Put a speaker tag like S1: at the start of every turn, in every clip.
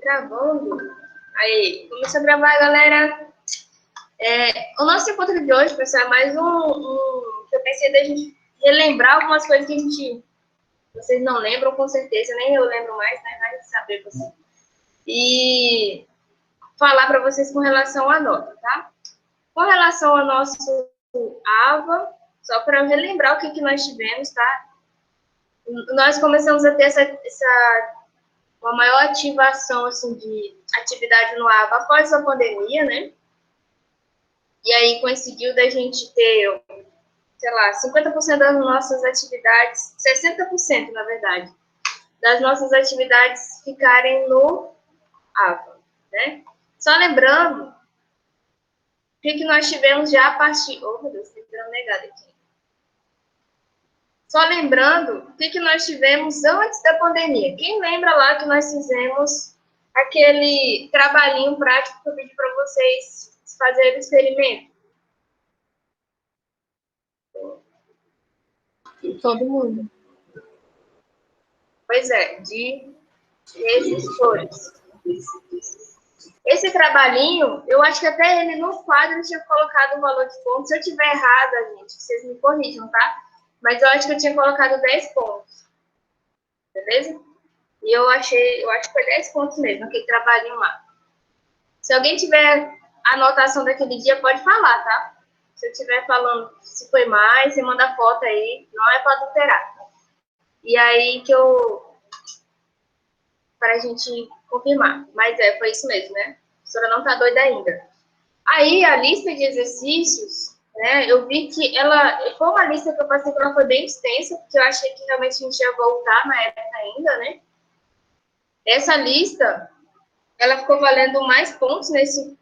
S1: Gravando. Aí, começou a gravar, galera. O nosso encontro de hoje, pessoal, é mais que eu pensei da gente relembrar algumas coisas que vocês não lembram, com certeza, nem eu lembro mais, né? Vai saber você. E falar para vocês com relação à nota, tá? Com relação ao nosso AVA, só para relembrar o que nós tivemos, tá? Nós começamos a ter uma maior ativação, assim, de atividade no AVA após a pandemia, né? E aí coincidiu da gente ter, sei lá, 50% das nossas atividades, 60%, na verdade, das nossas atividades ficarem no AVA, né? Só lembrando, o que nós tivemos já a partir... Oh, meu Deus, está entrando negado aqui. Só lembrando, o que nós tivemos antes da pandemia. Quem lembra lá que nós fizemos aquele trabalhinho prático que eu pedi para vocês fazerem o experimento?
S2: Todo mundo.
S1: Pois é, de resistores. Esse trabalhinho, eu acho que até ele no quadro tinha colocado o valor de pontos. Se eu tiver errada, gente, vocês me corrijam, tá? Mas eu acho que eu tinha colocado 10 pontos. Beleza? E eu acho que foi 10 pontos mesmo, aquele trabalhinho lá. Se alguém tiver a anotação daquele dia, pode falar, tá? Se eu estiver falando se foi mais, você manda foto aí, não é para adulterar. E aí para a gente confirmar. Mas foi isso mesmo, né? A professora não tá doida ainda. Aí, a lista de exercícios, né, eu vi que foi uma lista que eu passei que ela foi bem extensa, porque eu achei que realmente a gente ia voltar na época ainda, né? Essa lista, ela ficou valendo mais pontos nesse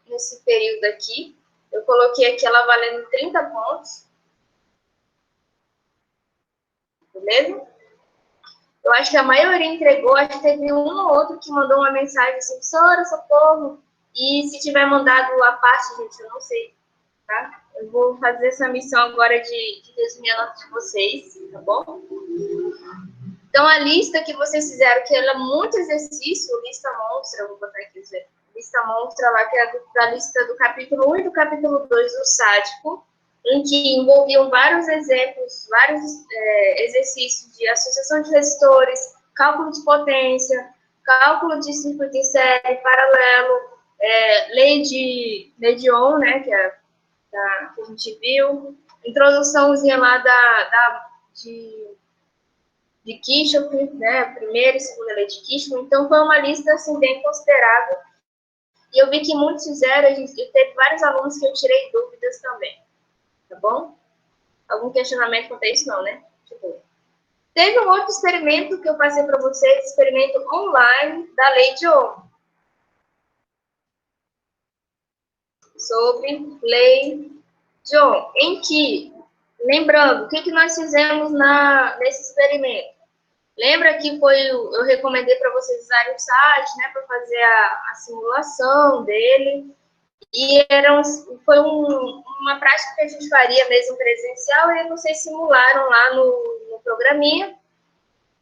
S1: período aqui. Eu coloquei aqui ela valendo 30 pontos. Beleza? Eu acho que a maioria entregou, acho que teve um ou outro que mandou uma mensagem assim, professora, socorro. E se tiver mandado a parte, gente, eu não sei, tá? Eu vou fazer essa missão agora de resumir a nota de vocês, tá bom? Então, a lista que vocês fizeram, que ela é muito exercício, lista monstra, eu vou botar aqui, lista monstra lá, que é da lista do capítulo 1 e do capítulo 2 do Sádico, em que envolviam vários exemplos, vários exercícios de associação de resistores, cálculo de potência, cálculo de circuito em série, paralelo, lei de Ohm, né, que a gente viu, introduçãozinha lá de Kirchhoff, né, a primeira e segunda lei de Kirchhoff. Então, foi uma lista, assim, bem considerável. E eu vi que muitos fizeram, teve vários alunos que eu tirei dúvidas também. Tá bom? Algum questionamento quanto a isso? Não, né? Tipo, teve um outro experimento que eu passei para vocês, experimento online da lei de Ohm. Sobre lei de Ohm. Em que, lembrando, o que nós fizemos nesse experimento? Lembra que eu recomendei para vocês usarem o site, né, para fazer a simulação dele. E foi uma prática que a gente faria mesmo presencial, e vocês simularam lá no programinha,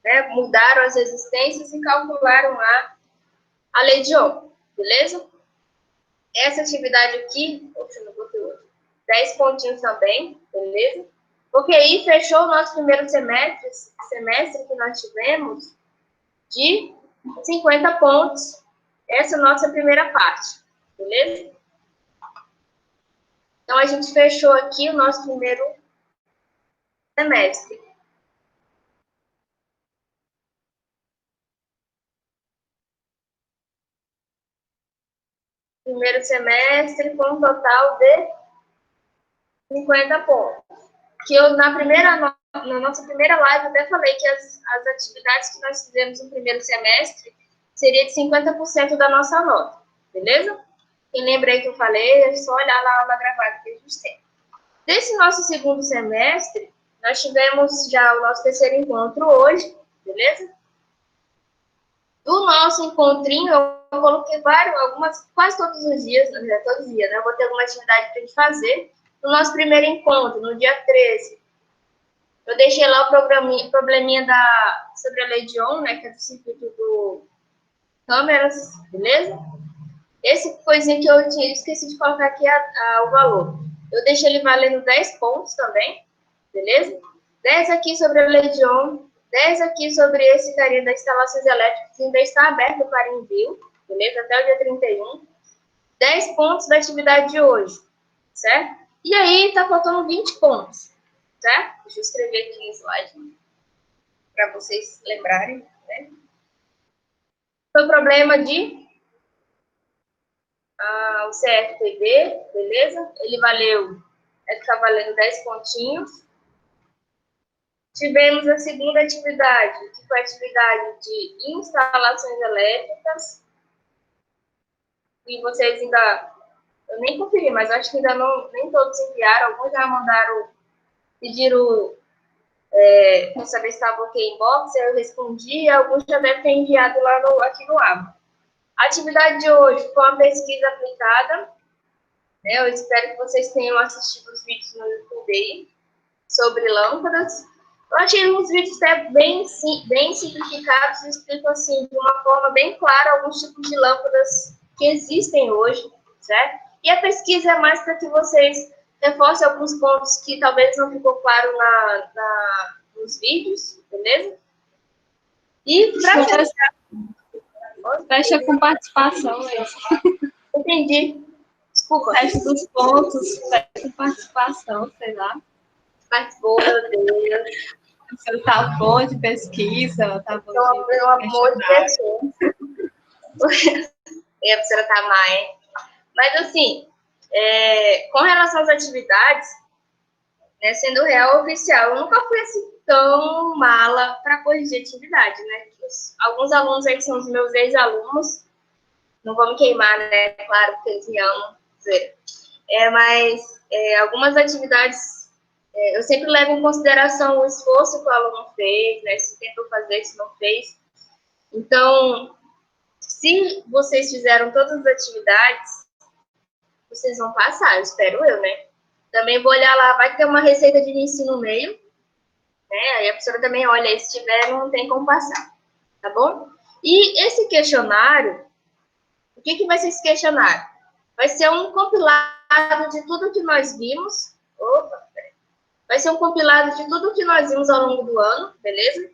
S1: né, mudaram as resistências e calcularam lá a lei de Ohm, beleza? Essa atividade aqui, poxa, não botei outro, 10 pontinhos também, beleza? Porque aí fechou o nosso primeiro semestre que nós tivemos de 50 pontos, essa é a nossa primeira parte, beleza? Então, a gente fechou aqui o nosso primeiro semestre. Primeiro semestre com um total de 50 pontos. Que eu, na nossa primeira live, até falei que as atividades que nós fizemos no primeiro semestre seria de 50% da nossa nota, beleza? Quem lembra aí que eu falei, é só olhar lá na gravada que a gente tem. Desse nosso segundo semestre, nós tivemos já o nosso terceiro encontro hoje, beleza? Do nosso encontrinho, eu coloquei quase todos os dias, né? Eu vou ter alguma atividade para a gente fazer. No nosso primeiro encontro, no dia 13, eu deixei lá o probleminha sobre a lei de Ohm, né, que é do circuito câmeras, beleza? Esse coisinha que eu tinha esqueci de colocar aqui o valor. Eu deixei ele valendo 10 pontos também, beleza? 10 aqui sobre a Legion, 10 aqui sobre esse carinha das instalações elétricas, que ainda está aberto para envio, beleza? Até o dia 31. 10 pontos da atividade de hoje, certo? E aí, tá faltando 20 pontos, certo? Deixa eu escrever aqui no slide, para vocês lembrarem, né? Foi problema de o CFPB, beleza? Ele tá valendo 10 pontinhos. Tivemos a segunda atividade, que foi a atividade de instalações elétricas. E vocês ainda, eu nem conferi, mas acho que ainda não, nem todos enviaram, alguns já mandaram, pediram para saber se estava ok em box, eu respondi, e alguns já devem ter enviado lá aqui no aba. A atividade de hoje foi uma pesquisa aplicada, né? Eu espero que vocês tenham assistido os vídeos no YouTube aí, sobre lâmpadas. Eu achei uns vídeos até bem simplificados, e explico assim, de uma forma bem clara, alguns tipos de lâmpadas que existem hoje, certo? E a pesquisa é mais para que vocês reforcem alguns pontos que talvez não ficou claro nos vídeos, beleza? E para
S2: fecha com participação,
S1: entendi. Desculpa.
S2: Fecha dos pontos, fecha com participação, sei lá.
S1: Participou, meu Deus.
S2: Você tá bom de pesquisa, tá bom de
S1: Pelo amor de Deus. E a professora tá mais. Mas, assim, com relação às atividades, né, sendo real oficial, eu nunca fui assim tão mala para corrigir atividade, né? Alguns alunos aí que são os meus ex-alunos, não vão me queimar, né? Claro, porque eles me amam. Mas algumas atividades, eu sempre levo em consideração o esforço que o aluno fez, né? Se tentou fazer, se não fez. Então, se vocês fizeram todas as atividades, vocês vão passar, espero eu, né? Também vou olhar lá, vai ter uma receita de ensino no meio, né? Aí a professora também olha, se tiver, não tem como passar, tá bom? E esse questionário, o que vai ser esse questionário? Vai ser um compilado de tudo que nós vimos. Vai ser um compilado de tudo que nós vimos ao longo do ano, beleza?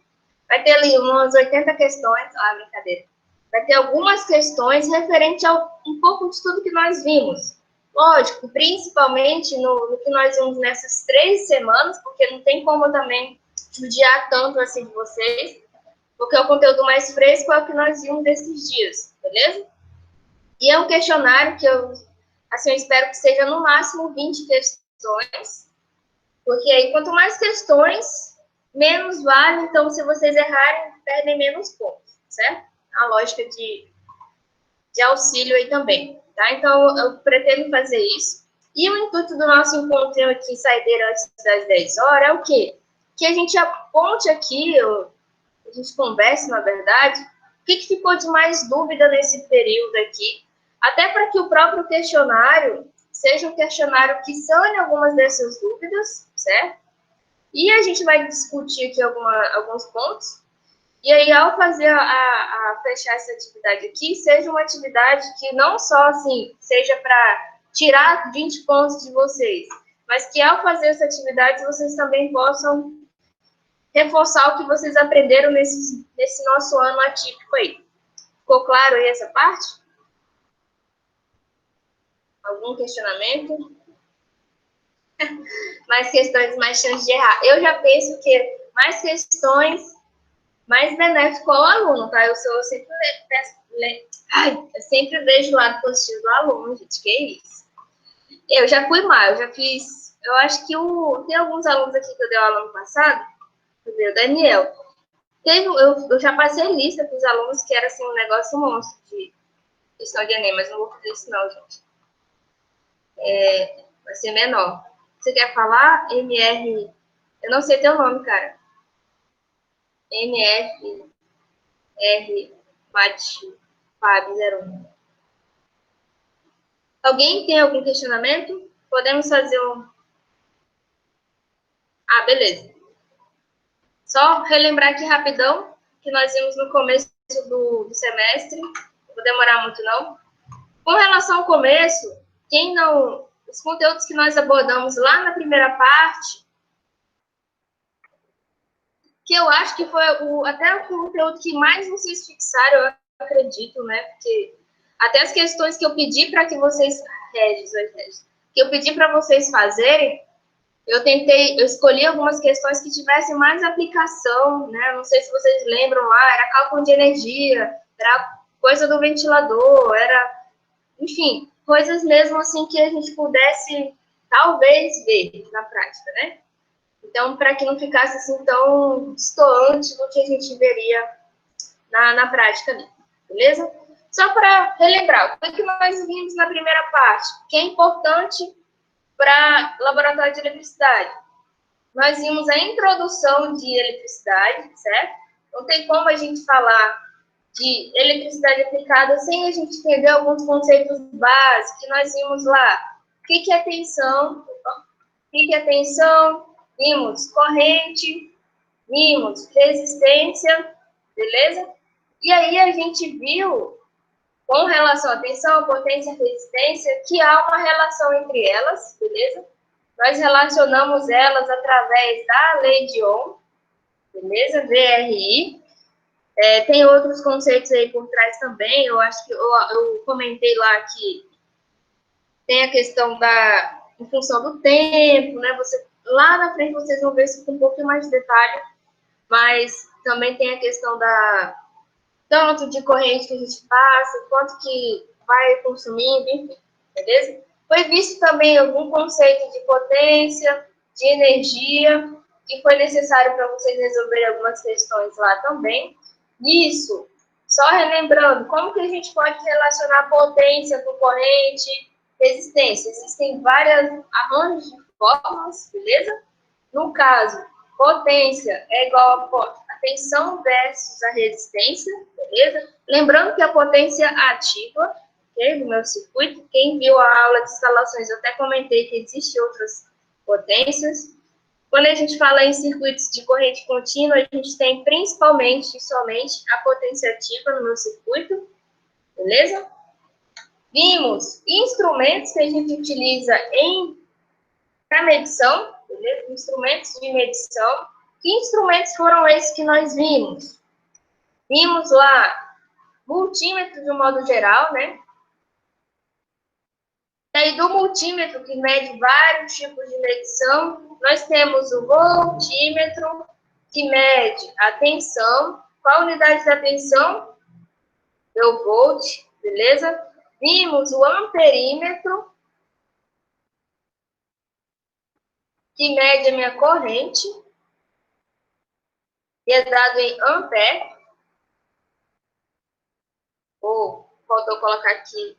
S1: Vai ter ali umas 80 questões. Ah, brincadeira. Vai ter algumas questões referente a um pouco de tudo que nós vimos. Lógico, principalmente no que nós vimos nessas 3 semanas, porque não tem como também judiar tanto assim de vocês, porque o conteúdo mais fresco é o que nós vimos desses dias, beleza? E é um questionário que eu espero que seja no máximo 20 questões, porque aí quanto mais questões, menos vale, então se vocês errarem, perdem menos pontos, certo? A lógica de auxílio aí também, tá? Então, eu pretendo fazer isso. E o intuito do nosso encontro aqui, saideira antes das 10 horas, é o quê? Que a gente aponte aqui, a gente converse, na verdade, o que ficou de mais dúvida nesse período aqui, até para que o próprio questionário seja um questionário que sane algumas dessas dúvidas, certo? E a gente vai discutir aqui alguns pontos. E aí, ao fazer fechar essa atividade aqui, seja uma atividade que não só, assim, seja para tirar 20 pontos de vocês, mas que ao fazer essa atividade, vocês também possam reforçar o que vocês aprenderam nesse nosso ano atípico aí. Ficou claro aí essa parte? Algum questionamento? Mais questões, mais chance de errar. Eu já penso que mais questões, mais benéfico ao aluno, tá? Eu sempre vejo o lado positivo do aluno, gente, que é isso. Eu já fui mal, eu já fiz... Eu acho que tem alguns alunos aqui que eu dei aula ano passado, o Daniel. Eu já passei lista para os alunos que era assim, um negócio monstro de questão de Enem, mas não vou fazer isso não, gente. Vai ser menor. Você quer falar? MR... Eu não sei teu nome, cara. MFR Mate Fab 01. Alguém tem algum questionamento? Podemos fazer um... Ah, beleza. Só relembrar aqui rapidão que nós vimos no começo do semestre vou demorar muito não. Com relação ao começo, os conteúdos que nós abordamos lá na primeira parte, que eu acho que foi até o conteúdo que mais vocês fixaram, eu acredito, né? Porque até as questões que eu pedi para que vocês, que eu pedi para vocês fazerem, eu escolhi algumas questões que tivessem mais aplicação, né? Não sei se vocês lembram lá, era cálculo de energia, era coisa do ventilador, enfim, coisas mesmo assim que a gente pudesse talvez ver na prática, né? Então, para que não ficasse assim tão distoante do que a gente veria na prática ali, beleza? Só para relembrar, o que nós vimos na primeira parte, que é importante para laboratório de eletricidade. Nós vimos a introdução de eletricidade, certo? Não tem como a gente falar de eletricidade aplicada sem a gente entender alguns conceitos básicos que nós vimos lá. O que é tensão? O que é tensão? Vimos corrente, vimos resistência, beleza? E aí a gente viu, com relação à tensão, potência e resistência, que há uma relação entre elas, beleza? Nós relacionamos elas através da lei de Ohm, beleza? VRI. Tem outros conceitos aí por trás também, eu acho que eu comentei lá que tem a questão em função do tempo, né? Lá na frente vocês vão ver isso com um pouquinho mais de detalhe, mas também tem a questão tanto de corrente que a gente passa, quanto que vai consumindo, enfim, beleza? Foi visto também algum conceito de potência, de energia, que foi necessário para vocês resolverem algumas questões lá também. Isso, só relembrando, como que a gente pode relacionar potência com corrente, resistência? Existem várias arranjos de fórmulas, beleza? No caso, potência é igual a tensão versus a resistência, beleza? Lembrando que a potência ativa, okay, do meu circuito, quem viu a aula de instalações, eu até comentei que existem outras potências. Quando a gente fala em circuitos de corrente contínua, a gente tem principalmente e somente a potência ativa no meu circuito, beleza? Vimos instrumentos que a gente utiliza para medição, beleza? Instrumentos de medição. Que instrumentos foram esses que nós vimos? Vimos lá multímetro de um modo geral, né? E aí, do multímetro, que mede vários tipos de medição, nós temos o voltímetro, que mede a tensão. Qual a unidade da tensão? O volt, beleza? Vimos o amperímetro, que mede a minha corrente, e é dado em ampere. Faltou colocar aqui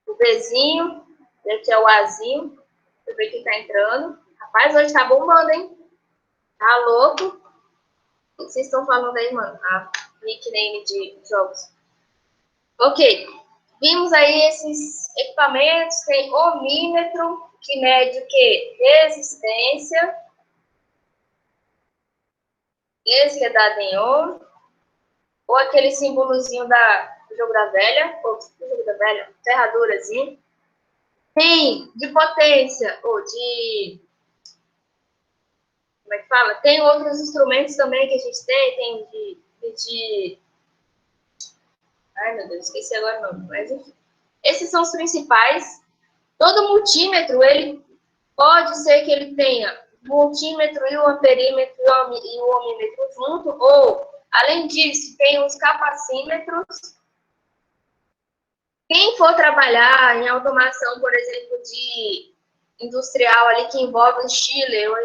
S1: o Bzinho, aqui é o Azinho. Deixa eu ver quem tá entrando. Rapaz, hoje tá bombando, hein? Tá louco? O que vocês estão falando aí, mano? Nickname de jogos. Ok. Vimos aí esses equipamentos. Tem ohmímetro, que mede o quê? Resistência. Esse que é dado em ohm. Ou aquele símbolozinho do jogo da velha. Ou do jogo da velha? Ferradurazinho. Tem de potência, ou de... Como é que fala? Tem outros instrumentos também que a gente tem de... Ai, meu Deus, esqueci agora o nome. Mas, enfim. Esses são os principais. Todo multímetro, ele pode ser que ele tenha o multímetro e o amperímetro e o ohmímetro junto, ou, além disso, tem os capacímetros. Quem for trabalhar em automação, por exemplo, de industrial ali que envolve chiller ou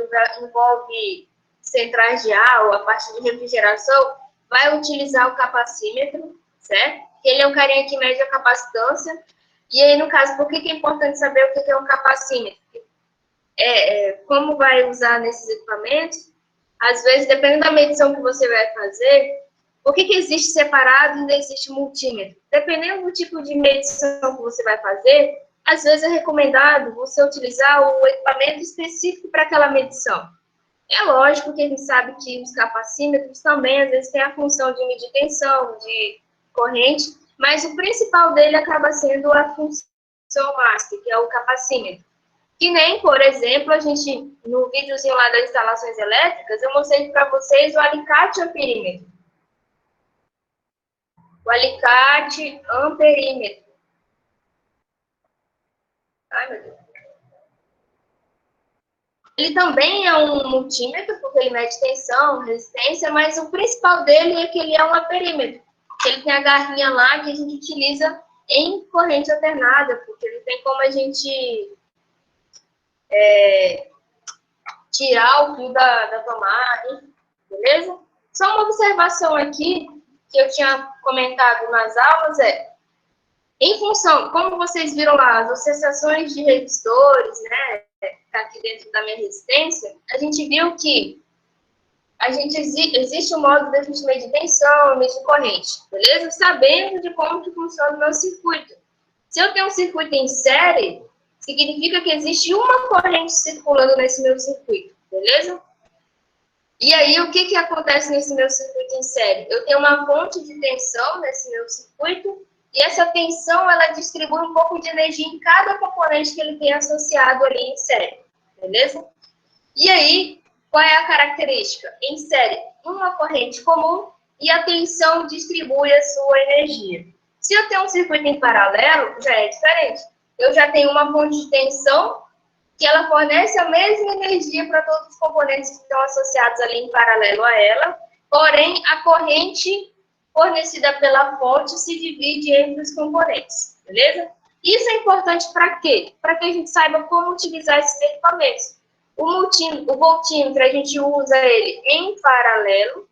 S1: envolve centrais de ar ou a parte de refrigeração, vai utilizar o capacímetro, certo? Ele é um carinha que mede a capacitância. E aí, no caso, por que é importante saber o que é um capacímetro? Como vai usar nesses equipamentos? Às vezes, dependendo da medição que você vai fazer, por que existe separado e ainda existe multímetro? Dependendo do tipo de medição que você vai fazer, às vezes é recomendado você utilizar o equipamento específico para aquela medição. É lógico que a gente sabe que os capacímetros também, às vezes, têm a função de medir tensão, de corrente, mas o principal dele acaba sendo a função master, que é o capacímetro. Que nem, por exemplo, a gente, no videozinho lá das instalações elétricas, eu mostrei para vocês o alicate amperímetro. O alicate amperímetro. Ai, meu Deus. Ele também é um multímetro, porque ele mede tensão, resistência, mas o principal dele é que ele é um amperímetro. Ele tem a garrinha lá que a gente utiliza em corrente alternada, porque não tem como a gente tirar o fio da tomada, beleza? Só uma observação aqui, que eu tinha comentado nas aulas, em função, como vocês viram lá, as associações de resistores, né, tá aqui dentro da minha resistência, a gente viu que existe um modo de a gente medir tensão, medir corrente, beleza? Sabendo de como que funciona o meu circuito. Se eu tenho um circuito em série, significa que existe uma corrente circulando nesse meu circuito, beleza? E aí, o que acontece nesse meu circuito em série? Eu tenho uma fonte de tensão nesse meu circuito, e essa tensão, ela distribui um pouco de energia em cada componente que ele tem associado ali em série, beleza? E aí, qual é a característica? Em série, uma corrente comum e a tensão distribui a sua energia. Se eu tenho um circuito em paralelo, já é diferente. Eu já tenho uma fonte de tensão que ela fornece a mesma energia para todos os componentes que estão associados ali em paralelo a ela, porém, a corrente fornecida pela fonte se divide entre os componentes, beleza? Isso é importante para quê? Para que a gente saiba como utilizar esses equipamentos. O voltímetro, a gente usa ele em paralelo,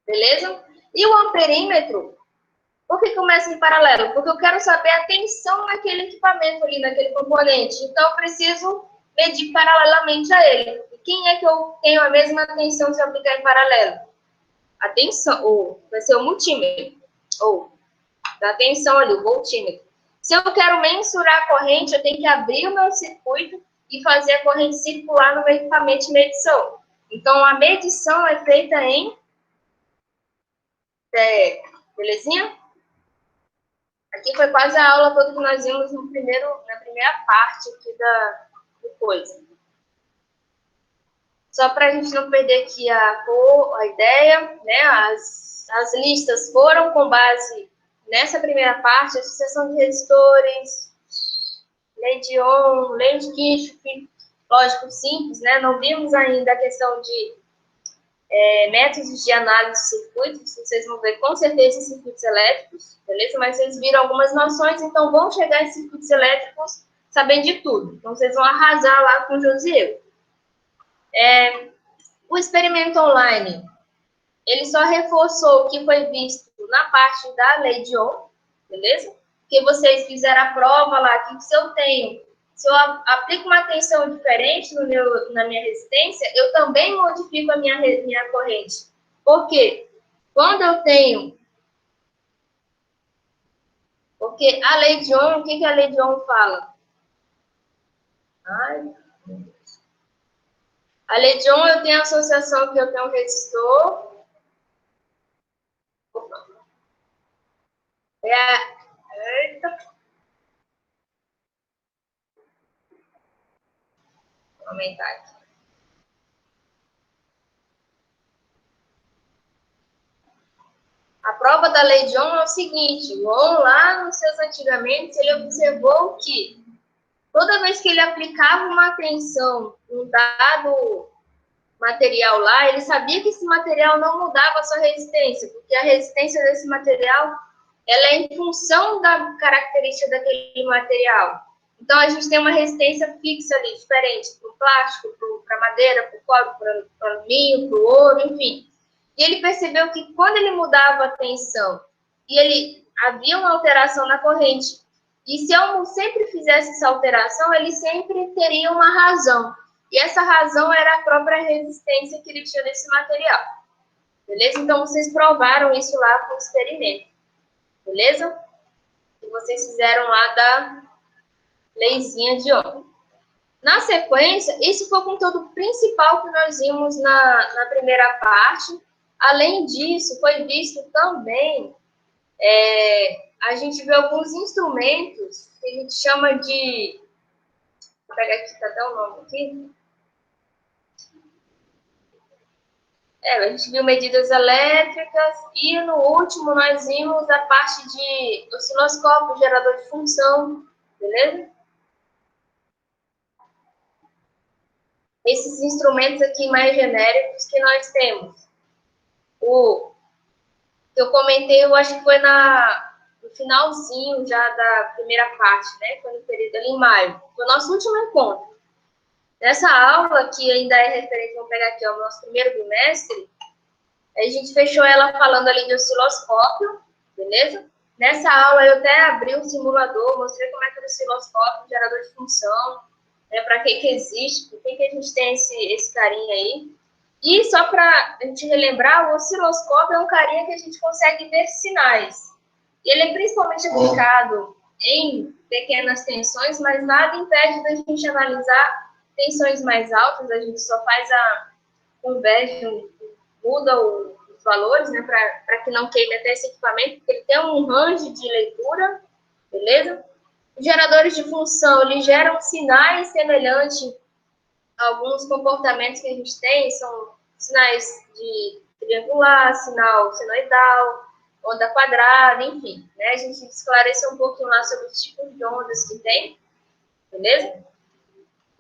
S1: beleza? E o amperímetro, por que começa em paralelo? Porque eu quero saber a tensão naquele equipamento ali, naquele componente. Então, eu preciso medir paralelamente a ele. E quem é que eu tenho a mesma tensão se eu aplicar em paralelo? A tensão, ou vai ser o multímetro, ou da tensão ali, o voltímetro. Se eu quero mensurar a corrente, eu tenho que abrir o meu circuito e fazer a corrente circular no meu equipamento de medição. Então, a medição é feita em belezinha? Aqui foi quase a aula toda que nós vimos na primeira parte aqui do coisa. Só para a gente não perder aqui a ideia, né? As listas foram com base nessa primeira parte, associação de resistores, lei de Ohm, lei de Kirchhoff, lógico, simples, né? Não vimos ainda a questão de métodos de análise de circuitos, vocês vão ver com certeza em circuitos elétricos, beleza? Mas vocês viram algumas noções, então vão chegar em circuitos elétricos sabendo de tudo. Então, vocês vão arrasar lá com o Josiel. O experimento online, ele só reforçou o que foi visto na parte da lei de Ohm, beleza? Porque vocês fizeram a prova lá, que se eu aplico uma tensão diferente na minha resistência, eu também modifico a minha corrente. Por quê? Quando eu tenho... Porque a lei de Ohm, o que a lei de Ohm fala? Ai, meu Deus. A lei de Ohm, eu tenho a associação que eu tenho um resistor. Opa. Eita. Vou aumentar aqui. A prova da lei de Ohm é o seguinte, o Ohm lá nos seus antigamente, ele observou que toda vez que ele aplicava uma tensão em um dado material lá, ele sabia que esse material não mudava a sua resistência, porque a resistência desse material, ela é em função da característica daquele material. Então, a gente tem uma resistência fixa ali, diferente para o plástico, para a madeira, para o cobre, para o alumínio, para o ouro, enfim. E ele percebeu que quando ele mudava a tensão e havia uma alteração na corrente, e se eu sempre fizesse essa alteração, ele sempre teria uma razão. E essa razão era a própria resistência que ele tinha nesse material. Beleza? Então, vocês provaram isso lá com o experimento. Beleza? Que vocês fizeram lá da leizinha de Ohm. Na sequência, esse foi o conteúdo principal que nós vimos na primeira parte. Além disso, foi visto também, a gente vê alguns instrumentos que a gente chama de... Vou pegar aqui, tá até o nome aqui. A gente viu medidas elétricas e no último nós vimos a parte de osciloscópio, gerador de função, beleza? Esses instrumentos aqui mais genéricos que nós temos. O que eu comentei, eu acho que foi no finalzinho já da primeira parte, né? Foi no período ali em maio. Foi o nosso último encontro. Nessa aula, que ainda é referente, vamos pegar aqui, o nosso primeiro bimestre, a gente fechou ela falando ali de osciloscópio, beleza? Nessa aula eu até abri um simulador, mostrei como é que é o osciloscópio, gerador de função, né, para que existe, por que a gente tem esse carinha aí. E só para a gente relembrar, o osciloscópio é um carinha que a gente consegue ver sinais. Ele é principalmente aplicado em pequenas tensões, mas nada impede da gente analisar tensões mais altas, a gente só faz a converge, muda os valores, né, para que não queime até esse equipamento, porque ele tem um range de leitura, beleza? Os geradores de função, eles geram sinais semelhantes a alguns comportamentos que a gente tem, são sinais de triangular, sinal senoidal, onda quadrada, enfim, né? A gente esclareceu um pouquinho lá sobre os tipos de ondas que tem, beleza?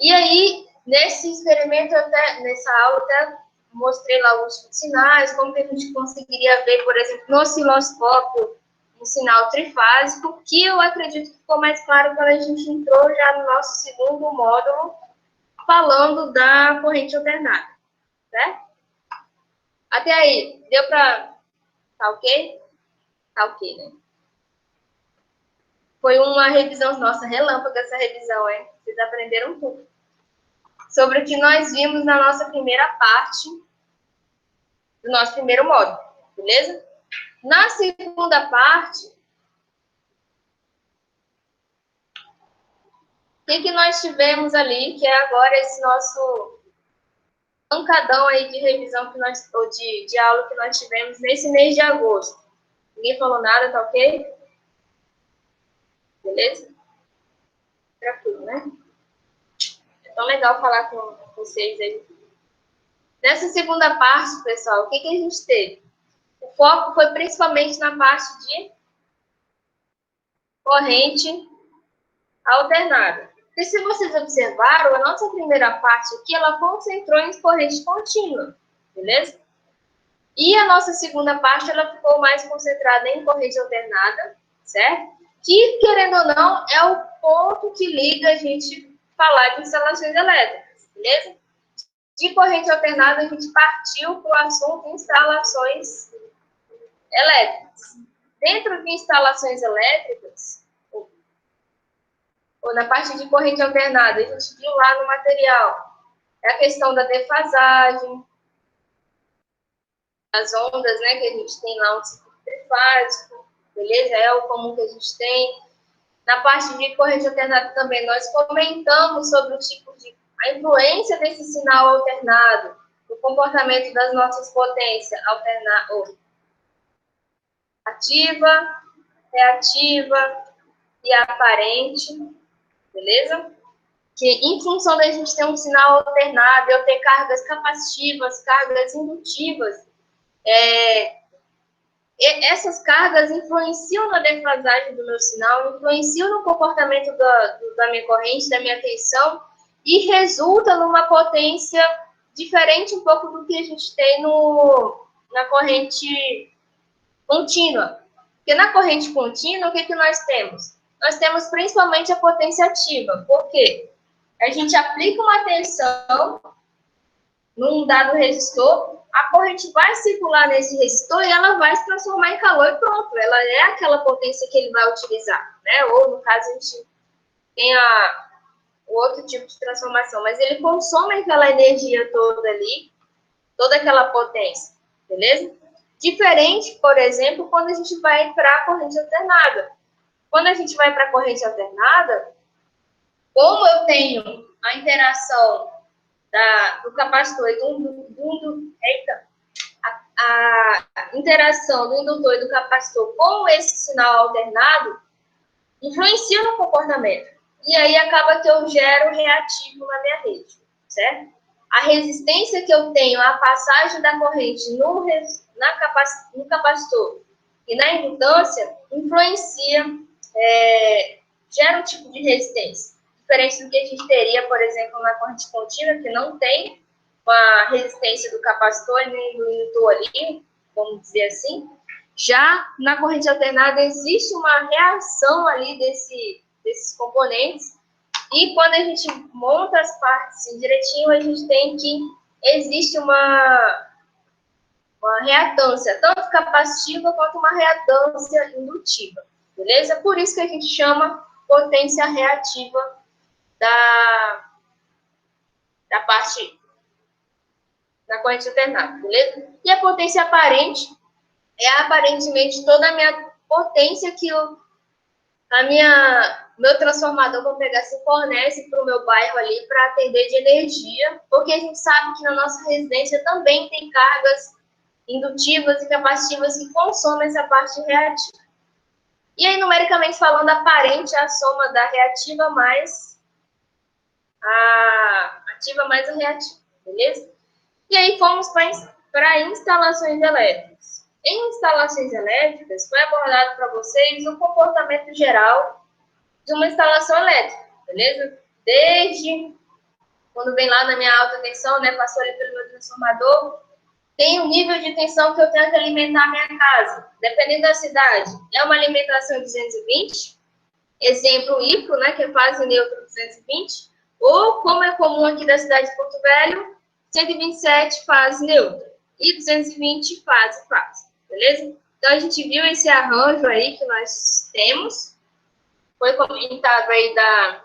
S1: E aí, nesse experimento, nessa aula, até mostrei lá os sinais, como que a gente conseguiria ver, por exemplo, no osciloscópio, um sinal trifásico, que eu acredito que ficou mais claro quando a gente entrou já no nosso segundo módulo, falando da corrente alternada, certo? Até aí, deu para... Tá ok? Tá ok, né? Foi uma revisão, nossa, relâmpago essa revisão, hein? Vocês aprenderam tudo. Sobre o que nós vimos na nossa primeira parte do nosso primeiro módulo, beleza? Na segunda parte, o que nós tivemos ali, que é agora esse nosso pancadão aí de revisão, ou de aula que nós tivemos nesse mês de agosto. Ninguém falou nada, tá ok? Beleza? Tranquilo, né? É tão legal falar com vocês aí. Nessa segunda parte, pessoal, o que a gente teve? O foco foi principalmente na parte de corrente alternada. Porque se vocês observaram, a nossa primeira parte aqui, ela concentrou em corrente contínua, beleza? E a nossa segunda parte, ela ficou mais concentrada em corrente alternada, certo? Que, querendo ou não, é o ponto que liga a gente falar de instalações elétricas, beleza? De corrente alternada, a gente partiu para o assunto de instalações elétricas. Dentro de instalações elétricas, ou na parte de corrente alternada, a gente viu lá no material, é a questão da defasagem, as ondas, né, que a gente tem lá um ciclo trifásico, beleza? É o comum que a gente tem. Na parte de corrente alternada também, nós comentamos sobre o tipo de... a influência desse sinal alternado, o comportamento das nossas potências ativa, reativa e aparente, beleza? Que em função da gente ter um sinal alternado, eu ter cargas capacitivas, cargas indutivas, essas cargas influenciam na defasagem do meu sinal, influenciam no comportamento da minha corrente, da minha tensão, e resulta numa potência diferente um pouco do que a gente tem na corrente contínua. Porque na corrente contínua, o que nós temos? Nós temos principalmente a potência ativa. Por quê? A gente aplica uma tensão num dado resistor, a corrente vai circular nesse resistor e ela vai se transformar em calor e pronto. Ela é aquela potência que ele vai utilizar, né? Ou, no caso, a gente tem o outro tipo de transformação, mas ele consome aquela energia toda ali, toda aquela potência, beleza? Diferente, por exemplo, quando a gente vai para a corrente alternada. Quando a gente vai para a corrente alternada, como eu tenho a interação do capacitor e a interação do indutor e do capacitor com esse sinal alternado influencia no comportamento. E aí acaba que eu gero reativo na minha rede, certo? A resistência que eu tenho à passagem da corrente no capacitor e na indutância influencia, gera um tipo de resistência. Diferente do que a gente teria, por exemplo, na corrente contínua, que não tem uma resistência do capacitor e nem do indutor ali, vamos dizer assim. Já na corrente alternada existe uma reação ali desses componentes, e quando a gente monta as partes assim, direitinho, a gente tem que existe uma reatância, tanto capacitiva quanto uma reatância indutiva, beleza? Por isso que a gente chama potência reativa da parte da corrente alternada, beleza? E a potência aparente é aparentemente toda a minha potência que meu transformador, vou pegar, se fornece para o meu bairro ali para atender de energia, porque a gente sabe que na nossa residência também tem cargas indutivas e capacitivas que consomem essa parte reativa. E aí, numericamente falando, aparente é a soma da reativa mais a ativa mais a reativa, beleza? E aí fomos para instalações elétricas. Em instalações elétricas, foi abordado para vocês o comportamento geral de uma instalação elétrica, beleza? Desde quando vem lá na minha alta tensão, né, passou ali pelo meu transformador, tem o nível de tensão que eu tenho que alimentar a minha casa. Dependendo da cidade, é uma alimentação 220, exemplo hipro, né, que é fase neutra 220, ou, como é comum aqui da cidade de Porto Velho, 127 fase neutra e 220 fase, beleza? Então, a gente viu esse arranjo aí que nós temos. Foi comentado aí da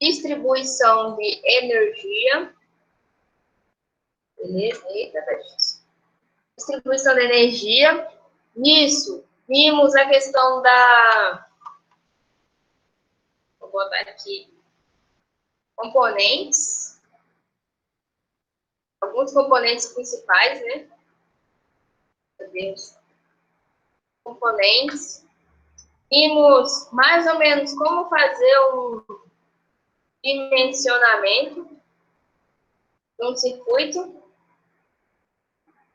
S1: distribuição de energia. Beleza? Eita, tá difícil. Distribuição de energia. Nisso, vimos a questão da... Vou botar aqui. Componentes. Alguns componentes principais, né? Componentes. Vimos mais ou menos como fazer um dimensionamento de um circuito.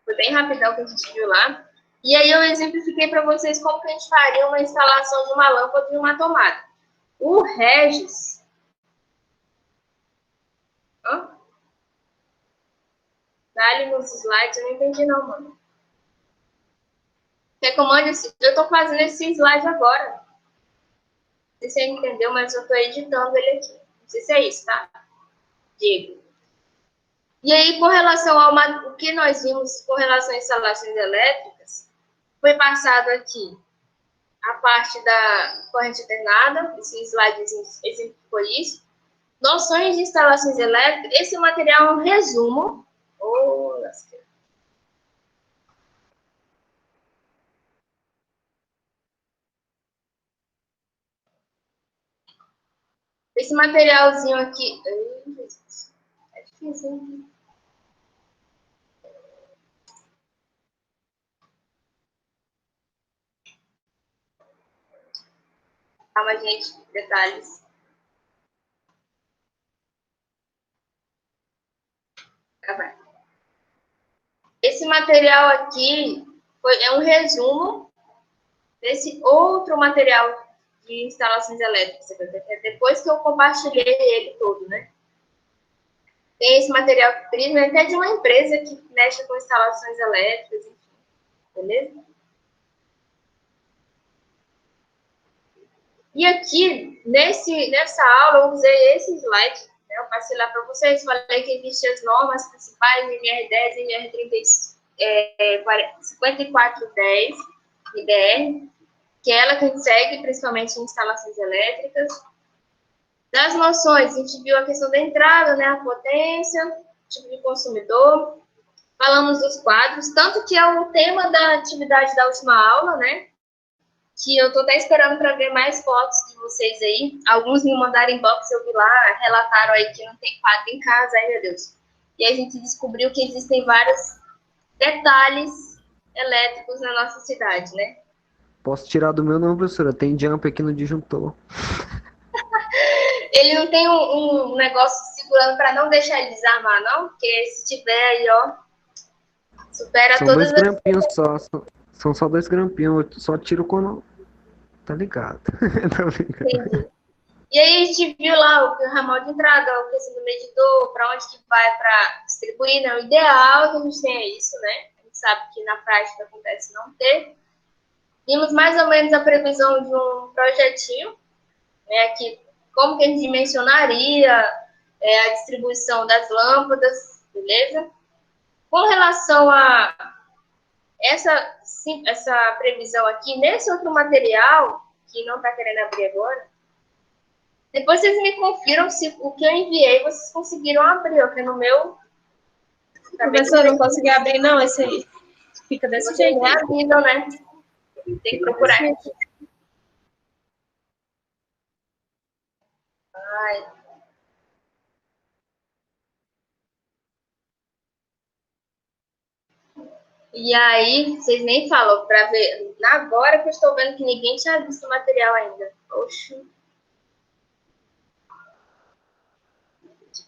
S1: Foi bem rapidão que a gente viu lá. E aí eu exemplifiquei para vocês como que a gente faria uma instalação de uma lâmpada e uma tomada. O Regis... Dá-lhe nos slides, eu não entendi não, mano. Recomendo esse... Eu estou fazendo esse slide agora. Não sei se você entendeu, mas eu estou editando ele aqui. Não sei se é isso, tá? Digo. E aí, com relação ao o que nós vimos com relação a instalações elétricas, foi passado aqui a parte da corrente alternada, esse slide exemplificou isso. Noções de instalações elétricas, esse material é um resumo. Esse materialzinho aqui... É difícil, hein? Calma, gente, detalhes. Esse material aqui é um resumo desse outro material de instalações elétricas. Depois que eu compartilhei ele todo, né? Tem esse material até de uma empresa que mexe com instalações elétricas, enfim. Beleza? E aqui, nessa aula, eu usei esse slide, né? Eu passei lá para vocês, falei que existem as normas principais, NR10, NR30, 5410, IDR, que é ela que a gente segue, principalmente em instalações elétricas. Das noções, a gente viu a questão da entrada, né? A potência, tipo de consumidor. Falamos dos quadros, tanto que é o tema da atividade da última aula, né? Que eu tô até esperando para ver mais fotos de vocês aí. Alguns me mandaram inbox, eu vi lá, relataram aí que não tem quadro em casa, ai meu Deus. E a gente descobriu que existem várias detalhes elétricos na nossa cidade, né?
S3: Posso tirar do meu não, professora? Tem jump aqui no disjuntor.
S1: Ele não tem um negócio segurando para não deixar ele desarmar, não? Porque se tiver aí, ó, supera
S3: São
S1: todas
S3: dois
S1: as...
S3: grampinhos só. São só dois grampinhos. Eu só tiro quando... Tá ligado. Tá ligado.
S1: Entendi. E aí a gente viu lá o ramal de entrada, o questão do medidor, para onde que vai para distribuir, né? O ideal que a gente tenha isso, né? A gente sabe que na prática acontece não ter. Vimos mais ou menos a previsão de um projetinho, né? Que, como que a gente dimensionaria a distribuição das lâmpadas, beleza? Com relação a essa previsão aqui, nesse outro material, que não está querendo abrir agora, depois vocês me confiram se o que eu enviei vocês conseguiram abrir, porque no meu...
S2: Professor, não consegui abrir, não, esse aí. Fica desse jeito.
S1: Não é abrindo, né? Tem que procurar. Ai. E aí, vocês nem falam para ver. Agora que eu estou vendo que ninguém tinha visto o material ainda. Oxi.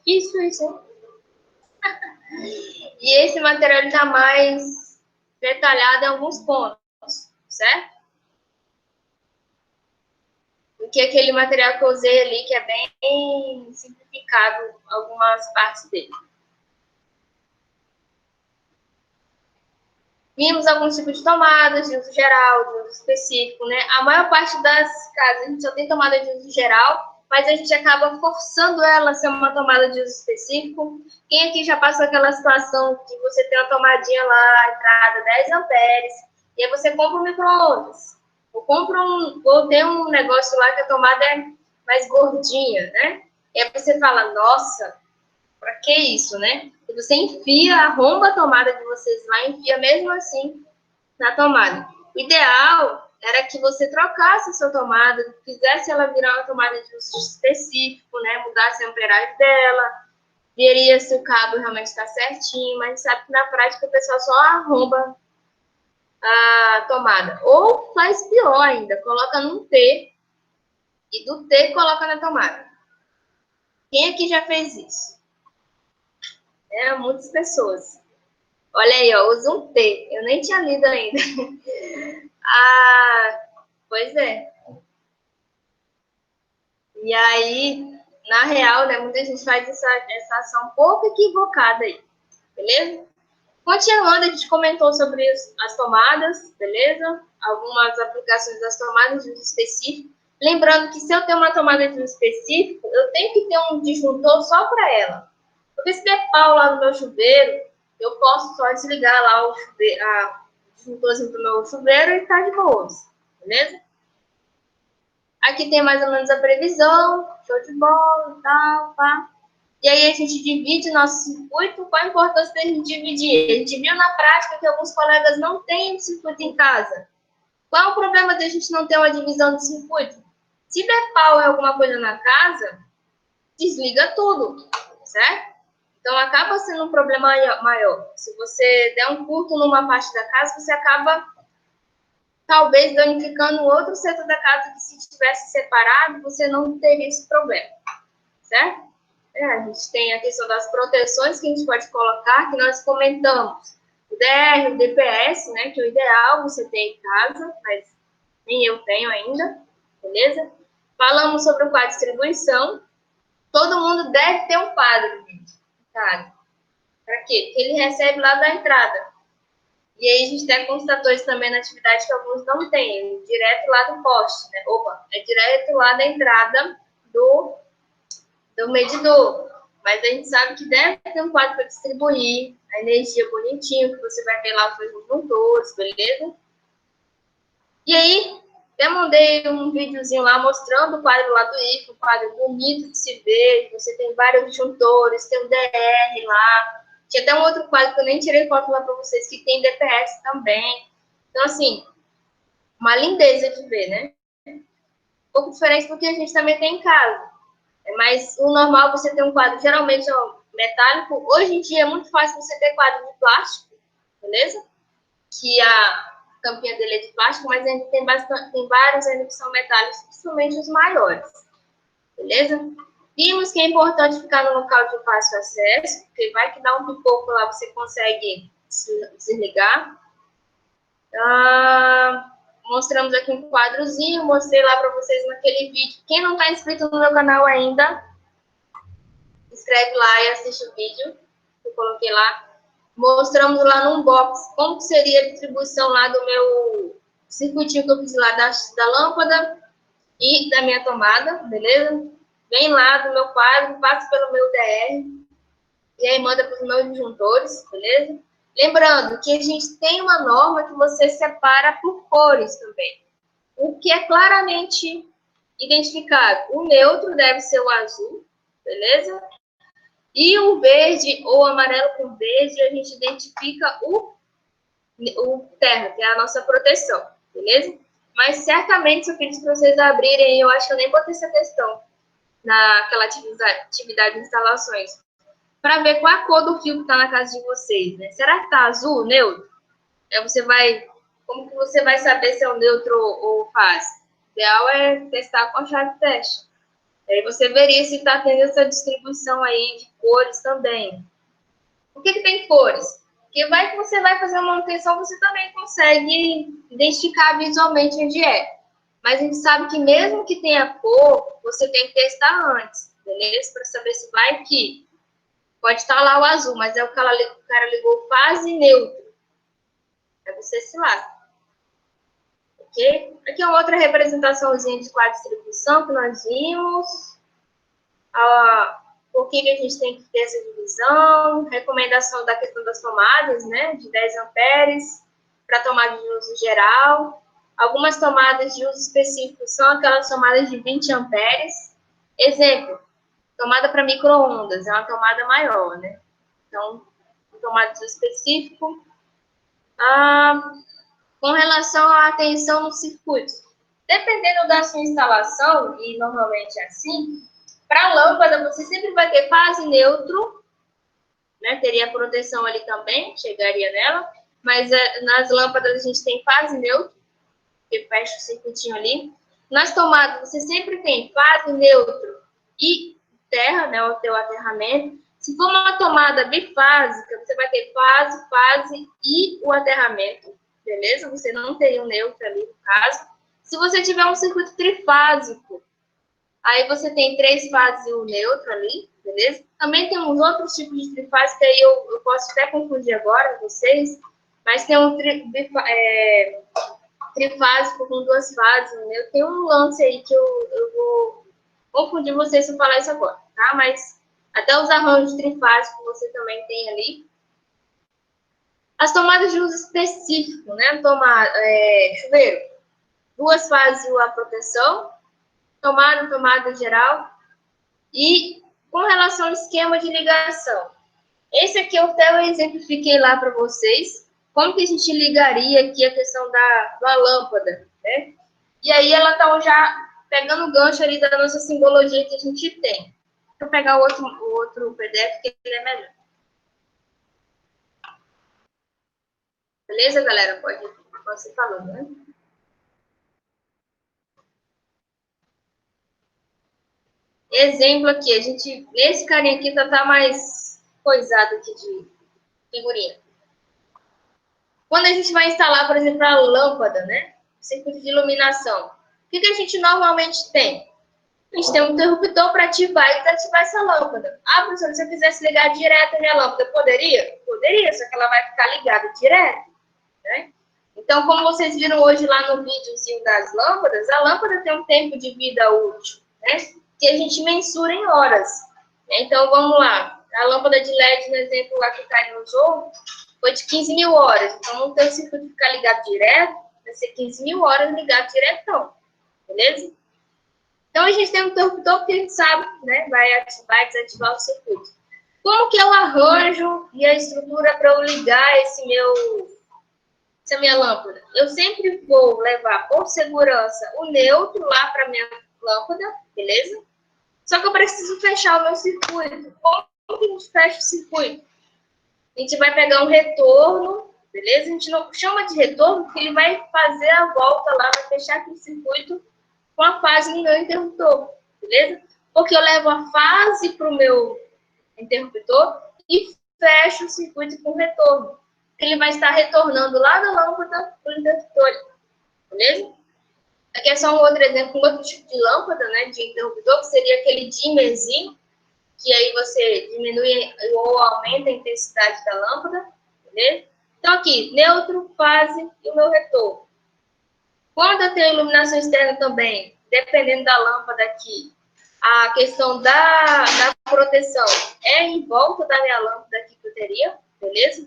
S1: Isso, hein? E esse material está mais detalhado em alguns pontos, certo? Do que aquele material que eu usei ali, que é bem simplificado, algumas partes dele. Vimos alguns tipos de tomadas, de uso geral, de uso específico, né? A maior parte das casas a gente só tem tomada de uso geral, mas a gente acaba forçando ela a ser uma tomada de uso específico. Quem aqui já passou aquela situação que você tem uma tomadinha lá, entrada 10 amperes, e aí você compra um micro-ondas, ou tem um negócio lá que a tomada é mais gordinha, né? E aí você fala, nossa, para que isso, né? E você enfia, arromba a tomada de vocês lá, enfia mesmo assim na tomada. O ideal era que você trocasse a sua tomada, fizesse ela virar uma tomada de uso específico, né? Mudasse a amperagem dela, veria se o cabo realmente está certinho, mas sabe que na prática o pessoal só arromba a tomada. Ou faz pior ainda, coloca num T e do T coloca na tomada. Quem aqui já fez isso? Muitas pessoas. Olha aí, ó, usa um T. Eu nem tinha lido ainda. Pois é. E aí, na real, né, muita gente faz essa ação um pouco equivocada aí. Beleza? Continuando, a gente comentou sobre as tomadas, beleza? Algumas aplicações das tomadas de uso específico. Lembrando que se eu tenho uma tomada de uso específico, eu tenho que ter um disjuntor só para ela. Porque se der pau lá no meu chuveiro, eu posso só desligar lá o disjuntorzinho do meu chuveiro e tá de boa, beleza? Aqui tem mais ou menos a previsão, show de bola e tal, pá. E aí a gente divide nosso circuito. Qual a importância da gente dividir? A gente viu na prática que alguns colegas não têm circuito em casa. Qual é o problema da gente não ter uma divisão de circuito? Se der pau em alguma coisa na casa, desliga tudo, certo? Então, acaba sendo um problema maior. Se você der um curto numa parte da casa, você acaba, talvez, danificando outro setor da casa que, se tivesse separado, você não teria esse problema, certo? A gente tem a questão das proteções que a gente pode colocar, que nós comentamos. O DR, o DPS, né, que é o ideal você ter em casa, mas nem eu tenho ainda, beleza? Falamos sobre o quadro de distribuição. Todo mundo deve ter um quadro, gente. Tá. Para quê? Porque ele recebe lá da entrada. E aí a gente tem constatores também na atividade que alguns não têm, direto lá do poste, né? Opa, é direto lá da entrada do medidor. Mas a gente sabe que deve ter um quadro para distribuir a energia bonitinho, que você vai ver lá os seus motores, beleza? E aí, eu mandei um videozinho lá mostrando o quadro lá do IF, um quadro bonito de se ver, você tem vários disjuntores, tem um DR lá, tinha até um outro quadro que eu nem tirei foto lá para vocês, que tem DPS também. Então, assim, uma lindeza de ver, né? Um pouco diferente do que a gente também tem em casa. Mas o normal você ter um quadro geralmente metálico. Hoje em dia é muito fácil você ter quadro de plástico, beleza? Que a tampinha dele é de plástico, mas ainda tem vários ainda que são metálicos, principalmente os maiores, beleza? Vimos que é importante ficar no local de fácil acesso, porque vai que dá um pipoco lá, você consegue desligar. Mostramos aqui um quadrozinho, mostrei lá para vocês naquele vídeo. Quem não está inscrito no meu canal ainda, inscreve lá e assiste o vídeo que eu coloquei lá. Mostramos lá num box como seria a distribuição lá do meu circuitinho que eu fiz lá da lâmpada e da minha tomada, beleza? Vem lá do meu quadro, passa pelo meu DR e aí manda para os meus disjuntores, beleza? Lembrando que a gente tem uma norma que você separa por cores também, o que é claramente identificado. O neutro deve ser o azul, beleza? E o verde ou amarelo com verde, a gente identifica o terra, que é a nossa proteção, beleza? Mas certamente, se eu pedir para vocês abrirem, eu acho que eu nem botei essa questão naquela atividade de instalações, para ver qual a cor do fio que está na casa de vocês, né? Será que está azul, neutro? Como que você vai saber se é um neutro ou faz? O ideal é testar com a chave de teste. Aí você veria se está tendo essa distribuição aí de cores também. Por que tem cores? Porque vai que você vai fazer uma manutenção, você também consegue identificar visualmente onde é. Mas a gente sabe que mesmo que tenha cor, você tem que testar antes, beleza? Para saber se vai que pode estar lá o azul, mas é o cara ligou fase neutro. Aí você se lasca. Ok? Aqui é uma outra representaçãozinha de quadro de distribuição que nós vimos. Por que a gente tem que ter essa divisão? Recomendação da questão das tomadas, né? De 10 amperes para tomada de uso geral. Algumas tomadas de uso específico são aquelas tomadas de 20 amperes. Exemplo, tomada para micro-ondas, é uma tomada maior, né? Então, tomada de uso específico. Com relação à tensão no circuito. Dependendo da sua instalação, e normalmente é assim, para a lâmpada você sempre vai ter fase neutro, né? Teria proteção ali também, chegaria nela, mas nas lâmpadas a gente tem fase neutro, que fecha o circuitinho ali. Nas tomadas você sempre tem fase neutro e terra, né? O teu aterramento. Se for uma tomada bifásica, você vai ter fase e o aterramento, beleza? Você não teria um neutro ali no caso. Se você tiver um circuito trifásico, aí você tem 3 fases e o neutro ali, beleza? Também tem uns outros tipos de trifásico, que aí eu posso até confundir agora vocês, mas tem um trifásico com 2 fases, né? Tem um lance aí que eu vou confundir vocês se eu falar isso agora, tá? Mas até os arranjos trifásicos você também tem ali. As tomadas de uso específico, né? Chuveiro, 2 fases e a proteção, tomada geral. E com relação ao esquema de ligação, esse aqui eu até exemplifiquei lá para vocês, como que a gente ligaria aqui a questão da lâmpada, né? E aí ela está já pegando o gancho ali da nossa simbologia que a gente tem. Deixa eu pegar o outro PDF, que ele é melhor. Beleza, galera? Pode ir falando, né? Exemplo aqui, nesse carinha aqui tá mais coisado aqui de figurinha. Quando a gente vai instalar, por exemplo, a lâmpada, né? Circuito de iluminação. O que a gente normalmente tem? A gente tem um interruptor para ativar e desativar essa lâmpada. Professor, se eu quisesse ligar direto a minha lâmpada, poderia? Poderia, só que ela vai ficar ligada direto, né? Então, como vocês viram hoje lá no videozinho das lâmpadas, a lâmpada tem um tempo de vida útil, né? Que a gente mensura em horas. Então, vamos lá. A lâmpada de LED, no exemplo lá que o Caio usou, foi de 15 mil horas. Então, não tem o circuito ficar ligado direto, vai ser 15 mil horas ligado diretão. Beleza? Então, a gente tem um interruptor porque a gente sabe, né? Vai ativar e desativar o circuito. Como que eu arranjo e a estrutura para eu ligar essa minha lâmpada? Eu sempre vou levar, por segurança, o neutro lá para minha lâmpada, beleza? Só que eu preciso fechar o meu circuito. Como que a gente fecha o circuito? A gente vai pegar um retorno, beleza? A gente não chama de retorno porque ele vai fazer a volta lá, vai fechar aquele circuito com a fase no meu interruptor, beleza? Porque eu levo a fase para o meu interruptor e fecho o circuito com retorno. Ele vai estar retornando lá da lâmpada para o interruptor, beleza? Aqui é só um outro exemplo, um outro tipo de lâmpada, né, de interruptor, que seria aquele dimmerzinho, que aí você diminui ou aumenta a intensidade da lâmpada, beleza? Então aqui, neutro, fase e o meu retorno. Quando eu tenho iluminação externa também, dependendo da lâmpada aqui, a questão da proteção é em volta da minha lâmpada aqui que eu teria, beleza?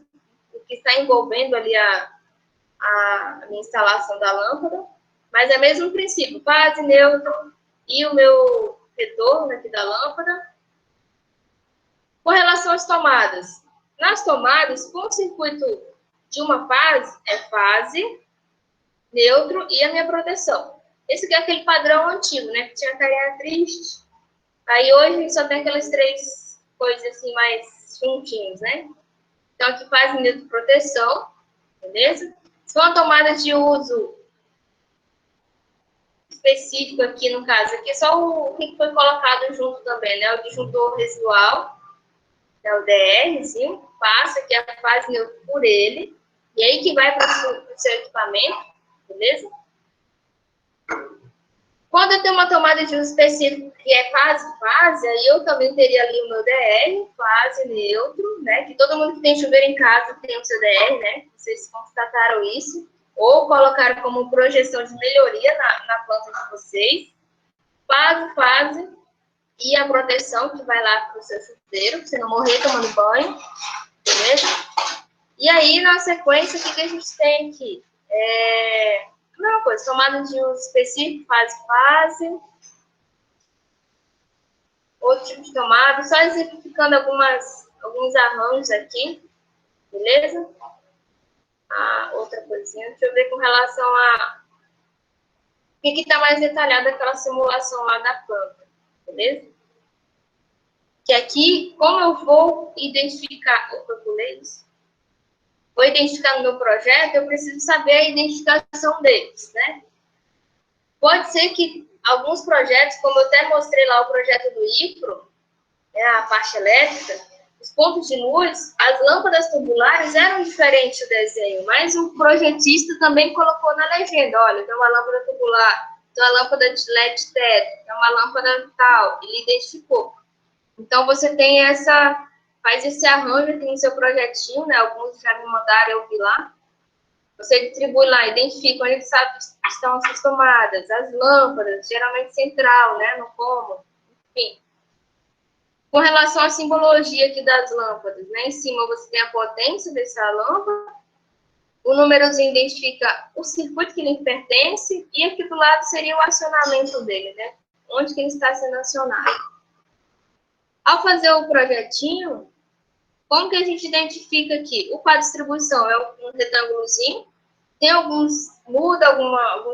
S1: O que está envolvendo ali a minha instalação da lâmpada. Mas é o mesmo princípio, fase, neutro e o meu retorno aqui da lâmpada. Com relação às tomadas. Nas tomadas, com o circuito de uma fase, é fase, neutro e a minha proteção. Esse aqui é aquele padrão antigo, né? Que tinha carinha triste. Aí hoje a gente só tem aquelas três coisas assim mais juntinhos, né? Então aqui fase, neutro, proteção, beleza? Se for uma tomada de uso específico aqui, no caso, aqui é só o que foi colocado junto também, né? O disjuntor residual, é o DRzinho, passa aqui a fase neutra por ele, e aí que vai para o seu equipamento, beleza? Quando eu tenho uma tomada de uso específico que é fase, aí eu também teria ali o meu DR, fase, neutro, né? Que todo mundo que tem chuveiro em casa tem o seu DR, né? Vocês constataram isso. Ou colocaram como projeção de melhoria na planta de vocês. Fase e a proteção que vai lá para o seu chuveiro, para você não morrer tomando banho, beleza? E aí, na sequência, o que a gente tem aqui? A mesma coisa, tomada de uso específico, fase. Outro tipo de tomada, só exemplificando alguns arranjos aqui, beleza? Outra coisinha, deixa eu ver com relação a... O que está mais detalhado aquela simulação lá da planta, beleza? Que aqui, como eu vou identificar... Opa, eu pulei isso. Vou identificar no meu projeto, eu preciso saber a identificação deles, né? Pode ser que alguns projetos, como eu até mostrei lá o projeto do IPRO, né, a parte elétrica, os pontos de luz, as lâmpadas tubulares eram diferentes do desenho, mas o projetista também colocou na legenda, olha, tem uma lâmpada tubular, tem uma lâmpada de LED teto, tem uma lâmpada tal, ele identificou. Então, você tem faz esse arranjo aqui no seu projetinho, né, alguns já me mandaram, eu vi lá. Você distribui lá, identifica onde estão as tomadas, as lâmpadas, geralmente central, né, no cômodo, enfim. Com relação à simbologia aqui das lâmpadas, né, em cima você tem a potência dessa lâmpada, o númerozinho identifica o circuito que lhe pertence, e aqui do lado seria o acionamento dele, né, onde que ele está sendo acionado. Ao fazer o projetinho, como que a gente identifica aqui? O quadro de distribuição é um retângulozinho, tem alguns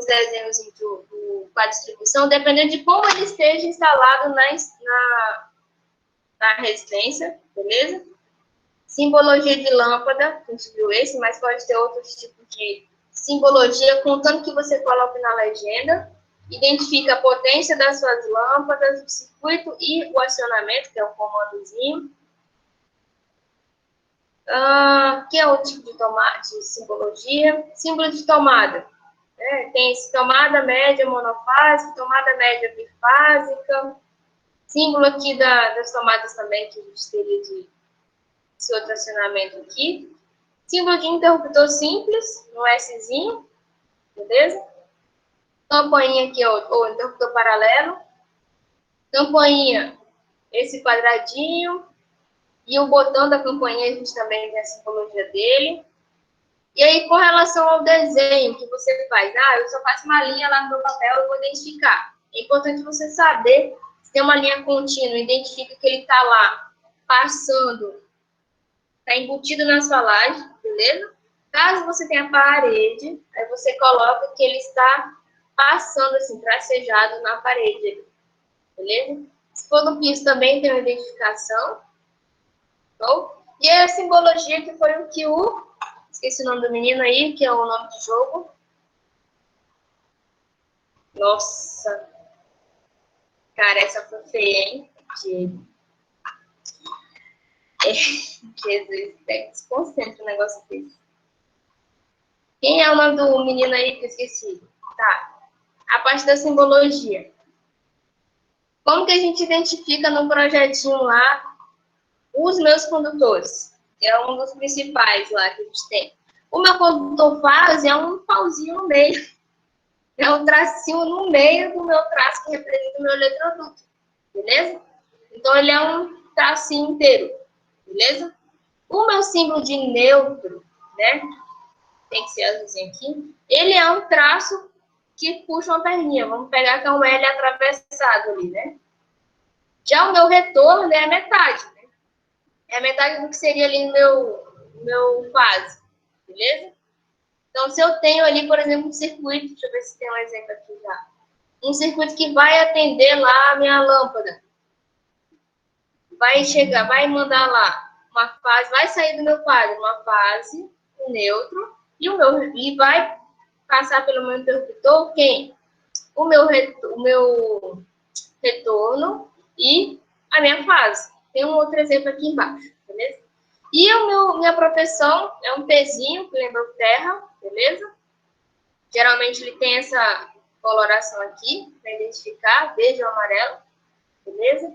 S1: desenhos do quadro de distribuição, dependendo de como ele esteja instalado na resistência, beleza? Simbologia de lâmpada, a gente viu esse, mas pode ter outros tipos de simbologia, contando que você coloque na legenda. Identifica a potência das suas lâmpadas, o circuito e o acionamento, que é o comandozinho. Que é o tipo de simbologia? Símbolo de tomada. Tem esse tomada média monofásica, tomada média bifásica. Símbolo aqui das tomadas também, que a gente teria esse outro acionamento aqui. Símbolo de interruptor simples, no Szinho, beleza? Campainha aqui, o interruptor paralelo. Campainha, esse quadradinho. E o botão da campainha, a gente também tem a simbologia dele. E aí, com relação ao desenho que você faz, eu só faço uma linha lá no meu papel e vou identificar. É importante você saber se tem uma linha contínua, identifica que ele está lá passando, está embutido na sua laje, beleza? Caso você tenha parede, aí você coloca que ele está passando assim, tracejado na parede, beleza? Se for no piso também tem uma identificação. E a simbologia que foi o que Esqueci o nome do menino aí, que é o nome do jogo. Nossa. Cara, essa foi feia, hein? Jesus, até desconcentra o negócio desse. Quem é o nome do menino aí que eu esqueci? Tá. A parte da simbologia. Como que a gente identifica no projetinho lá os meus condutores? Que é um dos principais lá que a gente tem. O meu condutor fase é um pauzinho no meio. É um tracinho no meio do meu traço que representa o meu eletroduto. Beleza? Então, ele é um tracinho inteiro. Beleza? O meu símbolo de neutro, né? Tem que ser azulzinho aqui. Ele é um traço que puxa uma perninha. Vamos pegar que é um L atravessado ali, né? Já o meu retorno é a metade, né? É a metade do que seria ali no meu fase. Beleza? Então, se eu tenho ali, por exemplo, um circuito, deixa eu ver se tem um exemplo aqui já. Um circuito que vai atender lá a minha lâmpada. Vai chegar, vai mandar lá uma fase, vai sair do meu quadro uma fase, um neutro, e vai passar pelo meu interruptor quem? O meu retorno e a minha fase. Tem um outro exemplo aqui embaixo, beleza? E minha proteção é um Pzinho, que lembra o terra, beleza? Geralmente ele tem essa coloração aqui, para identificar, verde ou amarelo, beleza?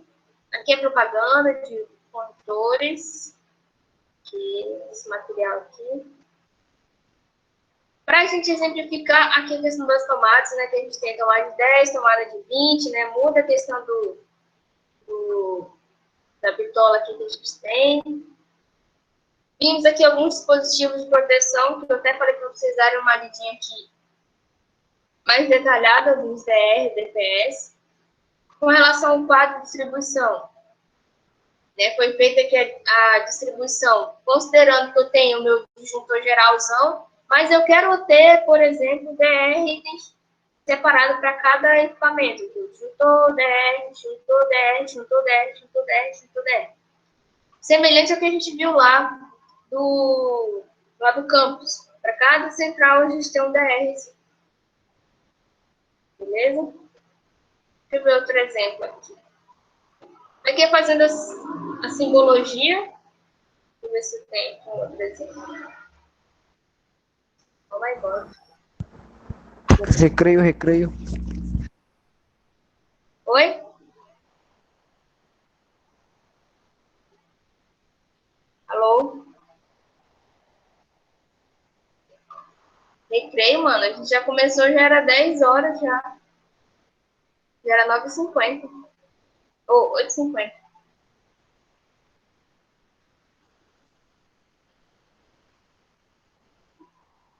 S1: Aqui é propaganda de condutores, esse material aqui. Para a gente exemplificar aqui a questão das tomadas, né, que a gente tem tomada de 10, tomada de 20, né, muda a questão da bitola aqui que a gente tem. Vimos aqui alguns dispositivos de proteção, que eu até falei para vocês darem uma lidinha aqui mais detalhada dos DR, DPS. Com relação ao quadro de distribuição, né, foi feita aqui a distribuição, considerando que eu tenho o meu disjuntor geralzão, mas eu quero ter, por exemplo, DR separado para cada equipamento. Disjuntor DR, disjuntor DR, disjuntor DR, disjuntor DR, disjuntor DR. Semelhante ao que a gente viu lá do campus. Para cada central, a gente tem um DR. Beleza? Deixa eu ver outro exemplo aqui. Aqui é fazendo a simbologia. Deixa eu ver se tem outro exemplo. Oh my God.
S3: Recreio.
S1: Oi? Alô? Recreio, mano. A gente já começou, já era 10 horas já. Já era 9h50. Ou 8h50.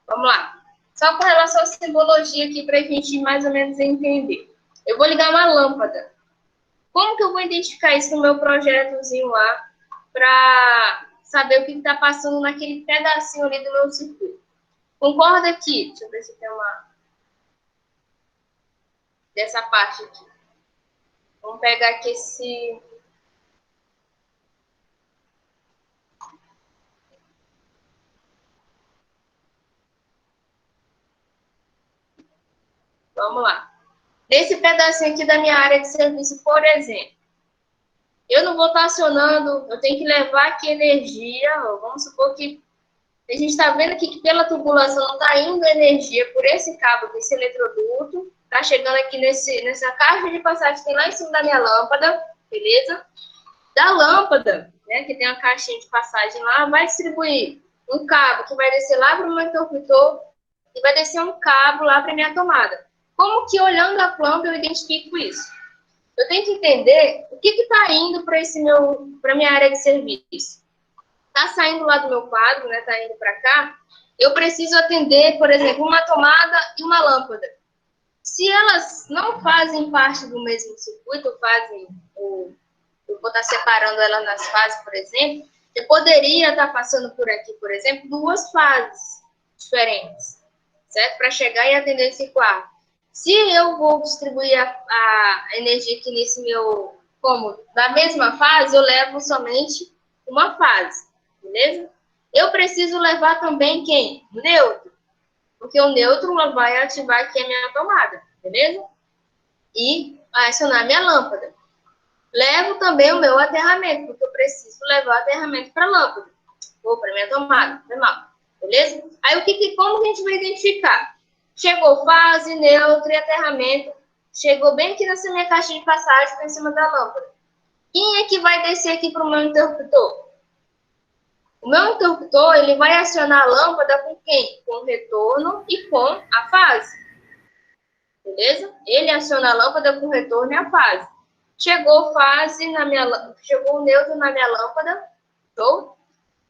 S1: Vamos lá. Só com relação à simbologia aqui para a gente mais ou menos entender. Eu vou ligar uma lâmpada. Como que eu vou identificar isso no meu projetozinho lá para saber o que está passando naquele pedacinho ali do meu circuito? Concorda aqui? Deixa eu ver se tem uma... Dessa parte aqui. Vamos pegar aqui esse... Vamos lá. Nesse pedacinho aqui da minha área de serviço, por exemplo, eu não vou estar acionando, eu tenho que levar aqui energia, vamos supor que a gente está vendo aqui que pela tubulação não está indo energia por esse cabo desse eletroduto, está chegando aqui nessa caixa de passagem que tem lá em cima da minha lâmpada, beleza? Da lâmpada, né, que tem uma caixinha de passagem lá, vai distribuir um cabo que vai descer lá para o meu interruptor e vai descer um cabo lá para a minha tomada. Como que, olhando a planta, eu identifico isso? Eu tenho que entender o que está indo para a minha área de serviço. Está saindo lá do meu quadro, né? Está indo para cá. Eu preciso atender, por exemplo, uma tomada e uma lâmpada. Se elas não fazem parte do mesmo circuito, eu vou estar separando ela nas fases, por exemplo, eu poderia estar passando por aqui, por exemplo, 2 fases diferentes, certo? Para chegar e atender esse quadro. Se eu vou distribuir a energia aqui nesse meu cômodo da mesma fase, eu levo somente uma fase, beleza? Eu preciso levar também quem? O neutro. Porque o neutro vai ativar aqui a minha tomada, beleza? E vai acionar a minha lâmpada. Levo também o meu aterramento, porque eu preciso levar o aterramento para a lâmpada. Ou para a minha tomada, foi mal. Beleza? Aí como que a gente vai identificar? Chegou fase, neutro e aterramento. Chegou bem aqui nessa minha caixa de passagem, está em cima da lâmpada. Quem é que vai descer aqui para o meu interruptor? O meu interruptor, ele vai acionar a lâmpada com quem? Com o retorno e com a fase. Beleza? Ele aciona a lâmpada com o retorno e a fase. Chegou o neutro na minha lâmpada. Show?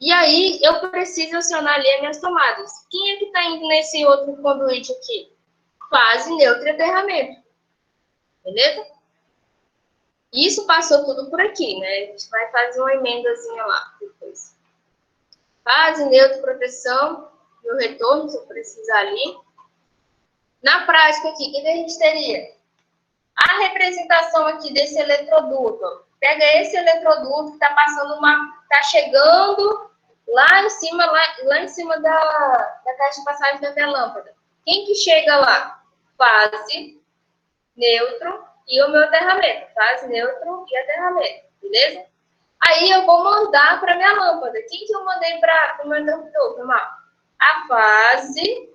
S1: E aí, eu preciso acionar ali as minhas tomadas. Quem é que está indo nesse outro conduíte aqui? Fase, neutro e aterramento. Beleza? Isso passou tudo por aqui, né? A gente vai fazer uma emendazinha lá depois. Fase, neutro, proteção e o retorno, se eu precisar ali. Na prática aqui, o que a gente teria? A representação aqui desse eletroduto. Pega esse eletroduto que está passando está chegando lá em cima da caixa de passagem da minha lâmpada. Quem que chega lá? Fase, neutro e o meu aterramento. Fase, neutro e aterramento. Beleza? Aí eu vou mandar para minha lâmpada. Quem que eu mandei para o meu interruptor? A fase.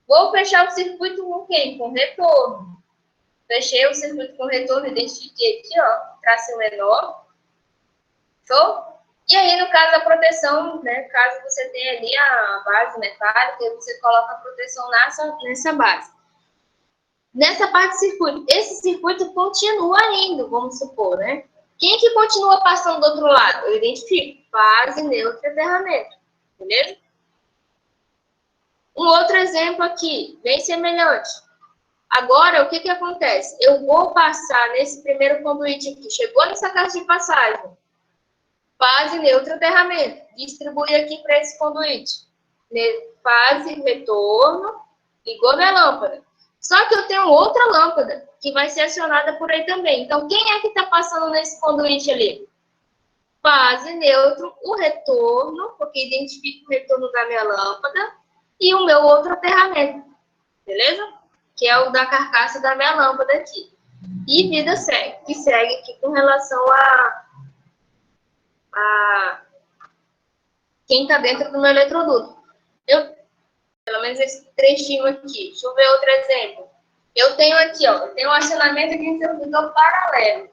S1: Vou fechar o circuito com quem? Com retorno. Fechei o circuito com retorno, identifiquei aqui, ó, tracinho menor. Show? E aí, no caso da proteção, né, caso você tenha ali a base metálica, você coloca a proteção nessa base. Nessa parte do circuito, esse circuito continua indo, vamos supor, né? Quem que continua passando do outro lado? Eu identifico fase, neutro e aterramento. Beleza? Um outro exemplo aqui, bem semelhante. Agora, o que acontece? Eu vou passar nesse primeiro conduíte aqui. Chegou nessa caixa de passagem. Fase, neutro, aterramento. Distribui aqui para esse conduíte. Fase, retorno. Ligou minha lâmpada. Só que eu tenho outra lâmpada que vai ser acionada por aí também. Então, quem é que está passando nesse conduíte ali? Fase, neutro, o retorno, porque identifica o retorno da minha lâmpada. E o meu outro aterramento. Beleza? Que é o da carcaça da minha lâmpada aqui. E vida que segue aqui com relação a quem está dentro do meu eletroduto. Pelo menos esse trechinho aqui. Deixa eu ver outro exemplo. Eu tenho aqui, ó, eu tenho um acionamento de interruptor paralelo.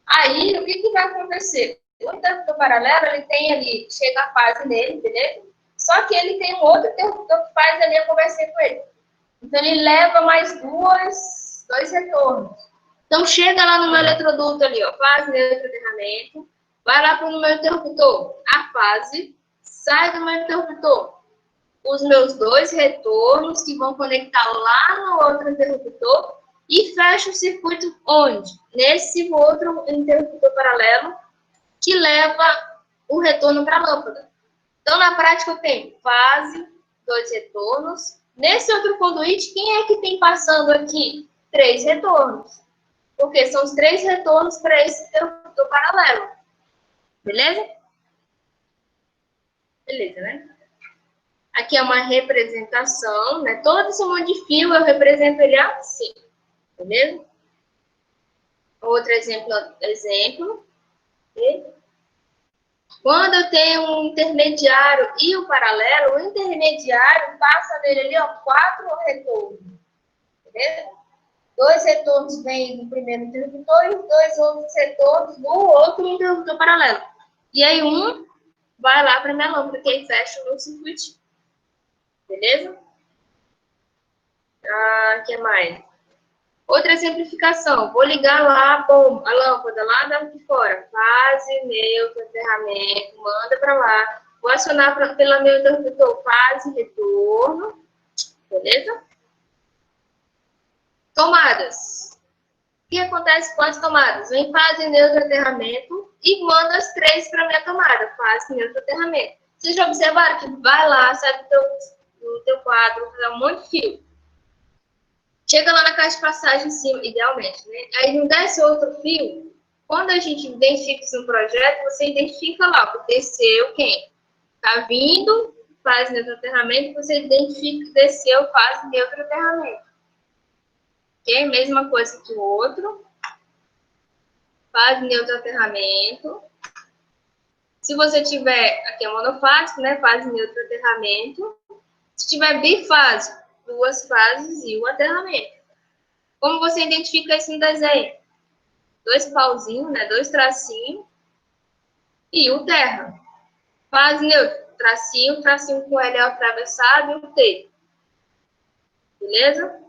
S1: Aí, o que vai acontecer? O interruptor paralelo, ele tem ali, chega a fase nele, beleza? Só que ele tem um outro interruptor que faz ali, eu conversei com ele. Então, ele leva mais dois retornos. Então, chega lá no meu eletroduto ali, ó, fase, neutro, aterramento. Vai lá para o meu interruptor, a fase. Sai do meu interruptor. Os meus dois retornos que vão conectar lá no outro interruptor. E fecha o circuito onde? Nesse outro interruptor paralelo que leva o retorno para a lâmpada. Então, na prática, eu tenho fase, dois retornos. Nesse outro conduíte, quem é que tem passando aqui? 3 retornos. Porque são os 3 retornos para esse interruptor paralelo. Beleza? Beleza, né? Aqui é uma representação, né? Todo esse monte de fio eu represento ele assim. Beleza? Outro exemplo. Okay? Quando eu tenho um intermediário e o paralelo, o intermediário passa nele ali, ó, 4 retornos. Beleza? 2 retornos vêm do primeiro interruptor e os 2 outros retornos do outro interruptor paralelo. E aí um vai lá para minha lâmpada, que aí fecha o meu circuito. Beleza? O que mais? Outra exemplificação. Vou ligar lá a lâmpada lá de fora. Fase, neutro, aterramento. Manda para lá. Vou acionar pela meu interruptor. Fase, retorno. Beleza? Tomadas. O que acontece com as tomadas? Vem fase, neutro, aterramento e manda as 3 para minha tomada. Fase, neutro, aterramento. Vocês já observaram que vai lá, sai do teu quadro, fazer um monte de fio. Chega lá na caixa de passagem em cima, idealmente, né? Aí não desce outro fio. Quando a gente identifica isso no projeto, você identifica lá, desceu quem? Tá vindo, fase neutro aterramento, você identifica, desceu, fase neutro aterramento. Ok? Mesma coisa que o outro. Fase neutro aterramento. Se você tiver, aqui é monofásico, né? Fase neutro aterramento. Se tiver bifásico, 2 fases e o aterramento. Como você identifica isso no desenho? 2 pauzinhos, né? 2 tracinhos e o terra. Fase neutro, tracinho, tracinho com L atravessado e o T. Beleza?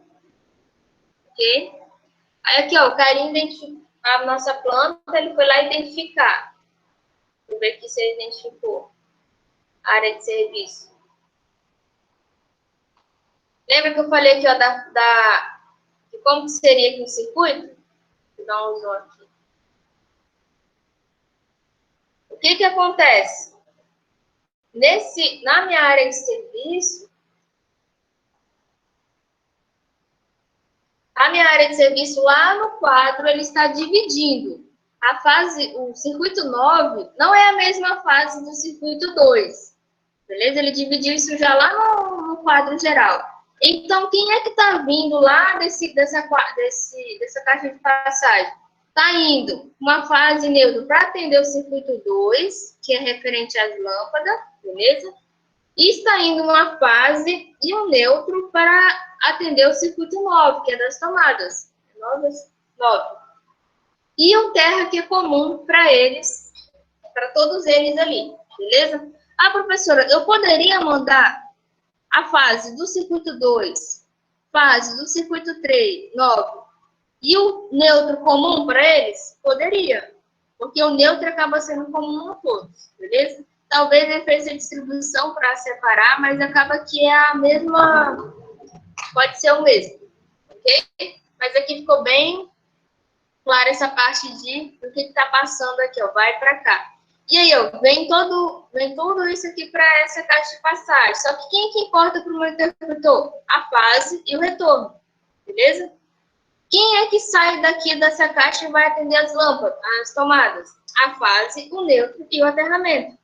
S1: Ok? Aí aqui, ó, o carinha identificou a nossa planta, ele foi lá identificar. Vou ver aqui se ele identificou a área de serviço. Lembra que eu falei aqui, ó, de como que seria aqui o circuito? Vou dar um zoom aqui. O que que acontece? Na minha área de serviço, a minha área de serviço lá no quadro, ele está dividindo. O circuito 9 não é a mesma fase do circuito 2. Beleza? Ele dividiu isso já lá no quadro geral. Então, quem é que está vindo lá dessa caixa de passagem? Está indo uma fase neutra para atender o circuito 2, que é referente às lâmpadas, beleza? E está indo uma fase e um neutro para atender o circuito 9, que é das tomadas. 9. E o terra, que é comum para eles, para todos eles ali, beleza? Ah, professora, eu poderia mandar a fase do circuito 2, fase do circuito 3, 9, e o neutro comum para eles? Poderia, porque o neutro acaba sendo comum a todos, beleza? Talvez ele fez a distribuição para separar, mas acaba que é a mesma, pode ser o mesmo, ok? Mas aqui ficou bem clara essa parte do que está passando aqui, ó, vai para cá. E aí, ó, vem tudo isso aqui para essa caixa de passagem. Só que quem é que importa para o meu interruptor? A fase e o retorno, beleza? Quem é que sai daqui dessa caixa e vai atender as lâmpadas, as tomadas? A fase, o neutro e o aterramento.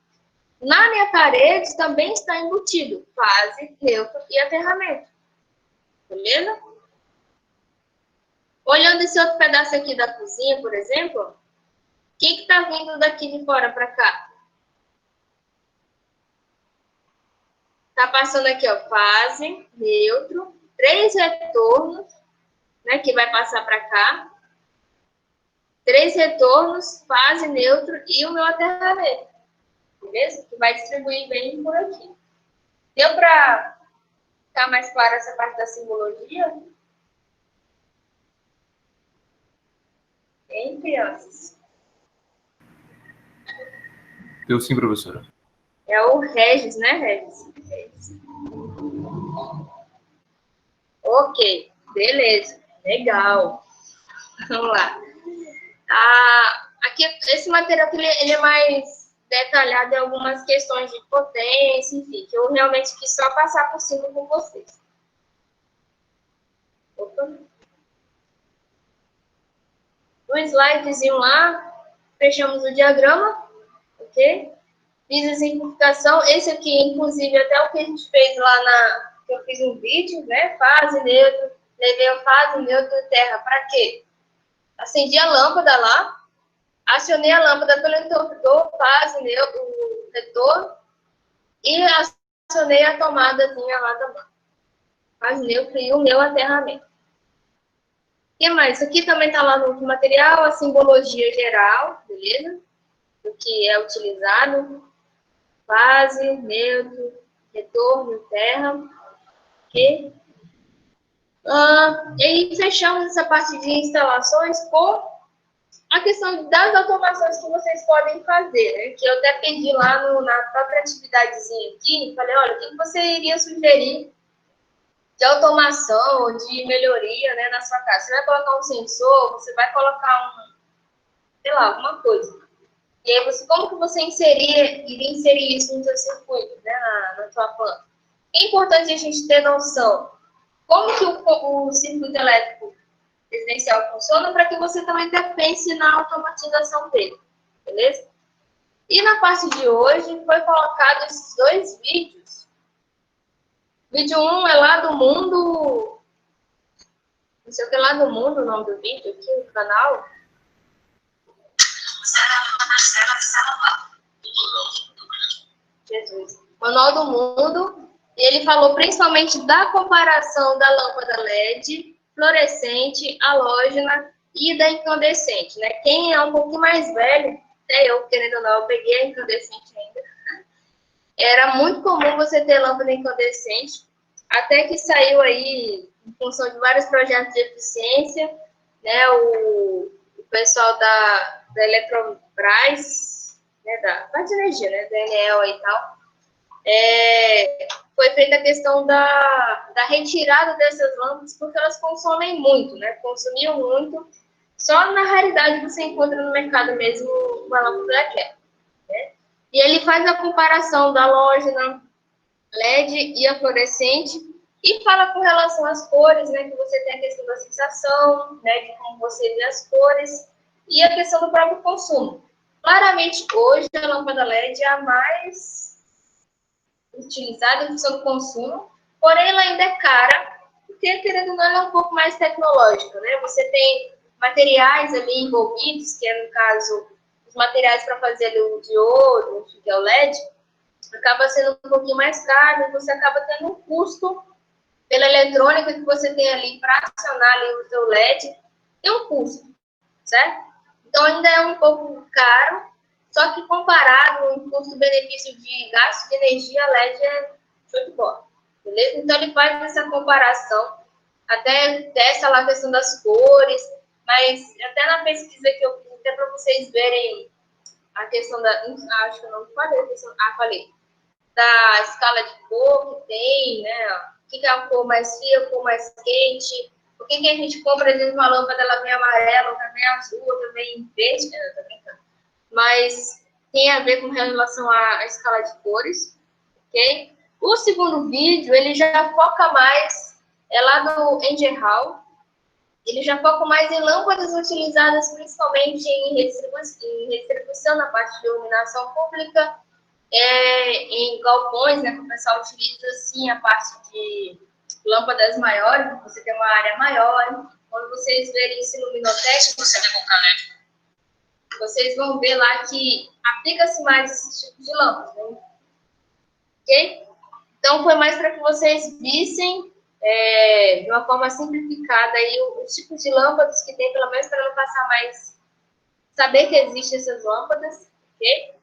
S1: Na minha parede também está embutido fase, neutro e aterramento. Beleza? Olhando esse outro pedaço aqui da cozinha, por exemplo, o que está vindo daqui de fora para cá? Está passando aqui, ó, fase, neutro, 3 retornos, né, que vai passar para cá. 3 retornos, fase, neutro e o meu aterramento. Beleza? Que vai distribuir bem por aqui. Deu para ficar mais clara essa parte da simbologia? Bem, crianças?
S4: Deu sim, professora.
S1: É o Regis, né, Regis? Ok, beleza. Legal. Vamos lá. Aqui, esse material aqui, ele é mais detalhado em algumas questões de potência, enfim, que eu realmente quis só passar por cima com vocês. Opa. No slidezinho lá, fechamos o diagrama, ok? Fiz a simplificação. Esse aqui, inclusive, até o que a gente fez lá que eu fiz um vídeo, né? Fase, neutro, levei a fase, neutro e terra. Para quê? Acendi a lâmpada lá, acionei a lâmpada pelo interruptor, fase, neutro, o retorno, e acionei a tomadazinha lá também. Fase, neutro e o meu aterramento. O que mais? Isso aqui também está lá no material, a simbologia geral, beleza? Do que é utilizado. Fase, neutro, retorno, terra. Ok? E aí fechamos essa parte de instalações com a questão das automações que vocês podem fazer, né? Que eu até pedi lá na própria atividadezinha aqui, falei, olha, o que você iria sugerir de automação ou de melhoria, né, na sua casa? Você vai colocar um sensor, você vai colocar sei lá, alguma coisa. E aí, como que você iria inserir isso no seu circuito, né, na sua planta? É importante a gente ter noção como que o circuito elétrico residencial funciona para que você também pense na automatização dele, beleza? E na parte de hoje foi colocado esses dois vídeos. Vídeo 1 é lá do mundo, não sei o que lá do mundo, o nome do vídeo aqui no canal. Jesus. Manual do Mundo. E ele falou principalmente da comparação da lâmpada LED, fluorescente, halógena e da incandescente, né? Quem é um pouquinho mais velho, até eu, querendo ou não, eu peguei a incandescente ainda. Era muito comum você ter lâmpada incandescente, até que saiu aí, em função de vários projetos de eficiência, né? O pessoal da Eletrobras, né? Da parte de energia, né? Da Enel e tal. Foi feita a questão da retirada dessas lâmpadas, porque elas consomem muito, né? Consumiam muito. Só na raridade você encontra no mercado mesmo uma lâmpada daquela, né? E ele faz a comparação da halógena, LED e a fluorescente e fala com relação às cores, né? Que você tem a questão da sensação, né? De como você vê as cores e a questão do próprio consumo. Claramente, hoje, a lâmpada LED é a mais utilizada em função do consumo, porém ela ainda é cara, porque, querendo ou não, ela é um pouco mais tecnológica, né? Você tem materiais ali envolvidos, que é, no caso, os materiais para fazer ali o diodo, que é o LED, acaba sendo um pouquinho mais caro, você acaba tendo um custo pela eletrônica que você tem ali para acionar ali o seu LED, tem um custo, certo? Então ainda é um pouco caro, só que comparado em custo-benefício de gasto de energia, a LED é show de bola, beleza? Então ele faz essa comparação, até testa lá a questão das cores, mas até na pesquisa que eu fiz, até para vocês verem a questão da, acho que eu não falei, falei, da escala de cor que tem, né? O que é a cor mais fria, a cor mais quente, por que a gente compra, às vezes, uma lâmpada, ela vem amarela, outra vem azul, outra vem verde, né? Tá brincando. Mas tem a ver com relação à escala de cores, ok? O segundo vídeo, ele já foca mais, é lá do Engerhall, ele já foca mais em lâmpadas utilizadas principalmente em distribuição na parte de iluminação pública, em galpões, né, que o pessoal utiliza, assim, a parte de lâmpadas maiores, você tem uma área maior. Quando vocês verem esse luminotécnico, vocês vão ver lá que aplica-se mais esse tipo de lâmpada, né? Ok? Então, foi mais para que vocês vissem de uma forma simplificada aí os tipos de lâmpadas que tem, pelo menos para não passar mais, saber que existem essas lâmpadas, ok?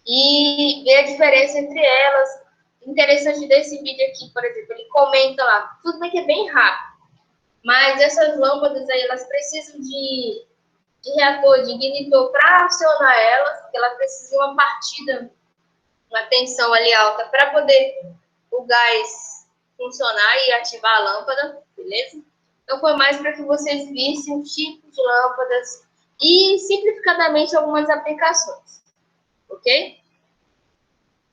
S1: E ver a diferença entre elas. Interessante desse vídeo aqui, por exemplo, ele comenta lá, tudo bem que é bem rápido, mas essas lâmpadas aí, elas precisam de reator, de ignitor para acionar elas, porque ela precisa de uma partida, uma tensão ali alta para poder o gás funcionar e ativar a lâmpada, beleza? Então foi mais para que vocês vissem os tipos de lâmpadas e simplificadamente algumas aplicações, ok?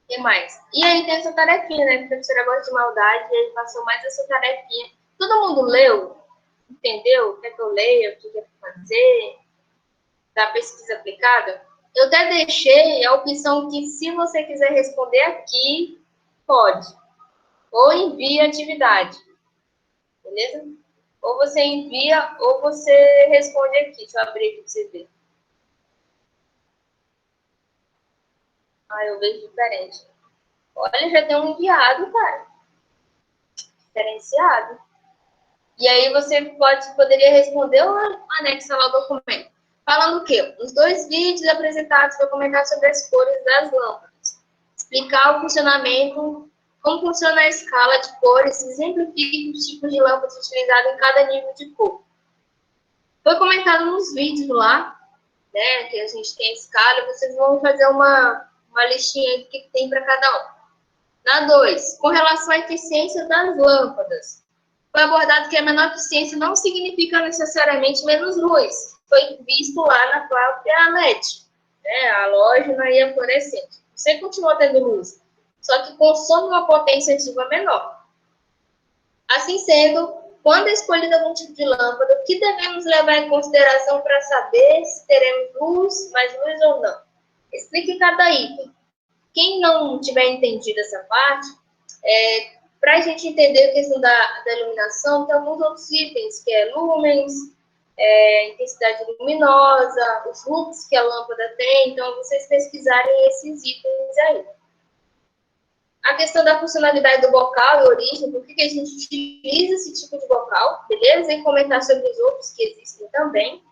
S1: O que mais? E aí tem essa tarefinha, né? A professora gosta de maldade e aí passou mais essa tarefinha. Todo mundo leu? Entendeu? O que é que eu leio? O que é que fazer? Da pesquisa aplicada? Eu até deixei a opção que, se você quiser responder aqui, pode. Ou envia atividade. Beleza? Ou você envia, ou você responde aqui. Deixa eu abrir aqui para você ver. Ah, eu vejo diferente. Olha, já tem um enviado, cara. Diferenciado. E aí você poderia responder ou anexa lá o documento. Falando o quê? Os dois vídeos apresentados para comentar sobre as cores das lâmpadas. Explicar o funcionamento, como funciona a escala de cores, exemplifica os tipos de lâmpadas utilizados em cada nível de cor. Foi comentado nos vídeos lá, né, que a gente tem a escala, vocês vão fazer uma listinha que tem para cada um. Na 2, com relação à eficiência das lâmpadas. Foi abordado que a menor eficiência não significa necessariamente menos luz. Foi visto lá na própria LED, né, a halógena e a fluorescente. Você continua tendo luz, só que consome uma potência ativa menor. Assim sendo, quando escolhido algum tipo de lâmpada, o que devemos levar em consideração para saber se teremos mais luz ou não? Explique cada item. Quem não tiver entendido essa parte, para a gente entender a questão da iluminação, tem alguns outros itens, que é lumens, intensidade luminosa, os lux que a lâmpada tem. Então, vocês pesquisarem esses itens aí. A questão da funcionalidade do bocal e origem, por que a gente utiliza esse tipo de bocal, beleza? E comentar sobre os outros que existem também.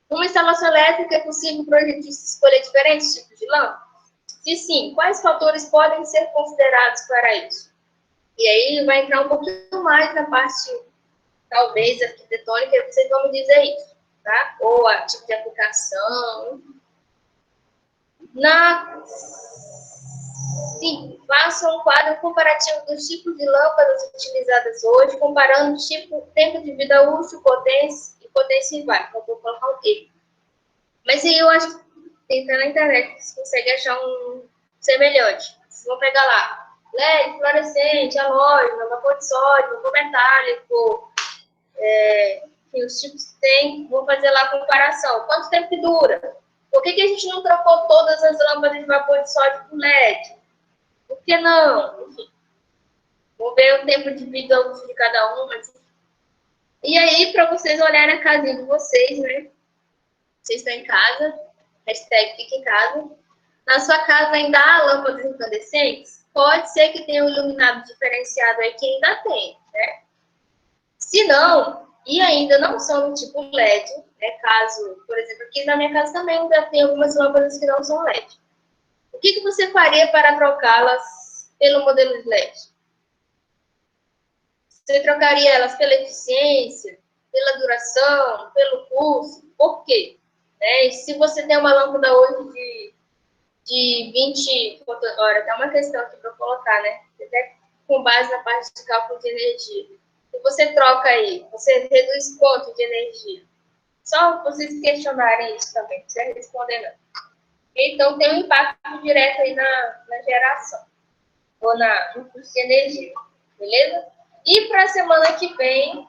S1: Numa instalação elétrica, é possível o projetista escolher diferentes tipos de lâmpada? Se sim, quais fatores podem ser considerados para isso? E aí vai entrar um pouquinho mais na parte, talvez, arquitetônica, e vocês vão me dizer isso, tá? Ou a tipo de aplicação. Sim, faça um quadro comparativo dos tipos de lâmpadas utilizadas hoje, comparando o tipo, tempo de vida útil, potência e potência vai. Então, vou colocar um E. Mas aí eu acho que tenta na internet, você consegue achar um semelhante. Vocês vão pegar lá, LED, fluorescente, halógeno, vapor de sódio, vapor metálico, os tipos que tem, vou fazer lá a comparação. Quanto tempo que dura? Por que a gente não trocou todas as lâmpadas de vapor de sódio por LED? Por que não? Enfim, vou ver o tempo de vida útil de cada uma. E aí, para vocês olharem a casinha de vocês, né? Vocês estão em casa, hashtag fica em casa. Na sua casa ainda há lâmpadas incandescentes? Pode ser que tenha um iluminado diferenciado aí que ainda tem, né? Se não, e ainda não são do tipo LED, né? Caso, por exemplo, aqui na minha casa também ainda tem algumas lâmpadas que não são LED. O que você faria para trocá-las pelo modelo de LED? Você trocaria elas pela eficiência, pela duração, pelo custo? Por quê? E se você tem uma lâmpada hoje de 20 fotohoras, tem uma questão aqui para colocar, né? Até com base na parte de cálculo de energia. Se você troca aí, você reduz quanto de energia? Só vocês questionarem isso também, não precisa responder não. Então, tem um impacto direto aí na geração, ou no custo de energia, beleza? E para a semana que vem,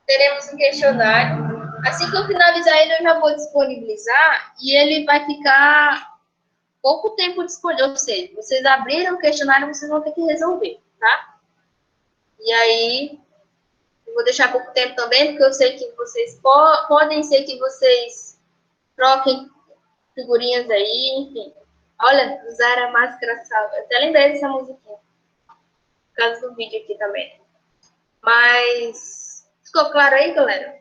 S1: teremos um questionário. Assim que eu finalizar ele, eu já vou disponibilizar e ele vai ficar pouco tempo disponível. Ou seja, vocês abriram o questionário, vocês vão ter que resolver, tá? E aí, eu vou deixar pouco tempo também, porque eu sei que vocês podem ser que vocês troquem figurinhas aí, enfim. Olha, usar a máscara salva. Eu até lembrei dessa musiquinha. Por causa do vídeo aqui também. Mas, ficou claro aí, galera?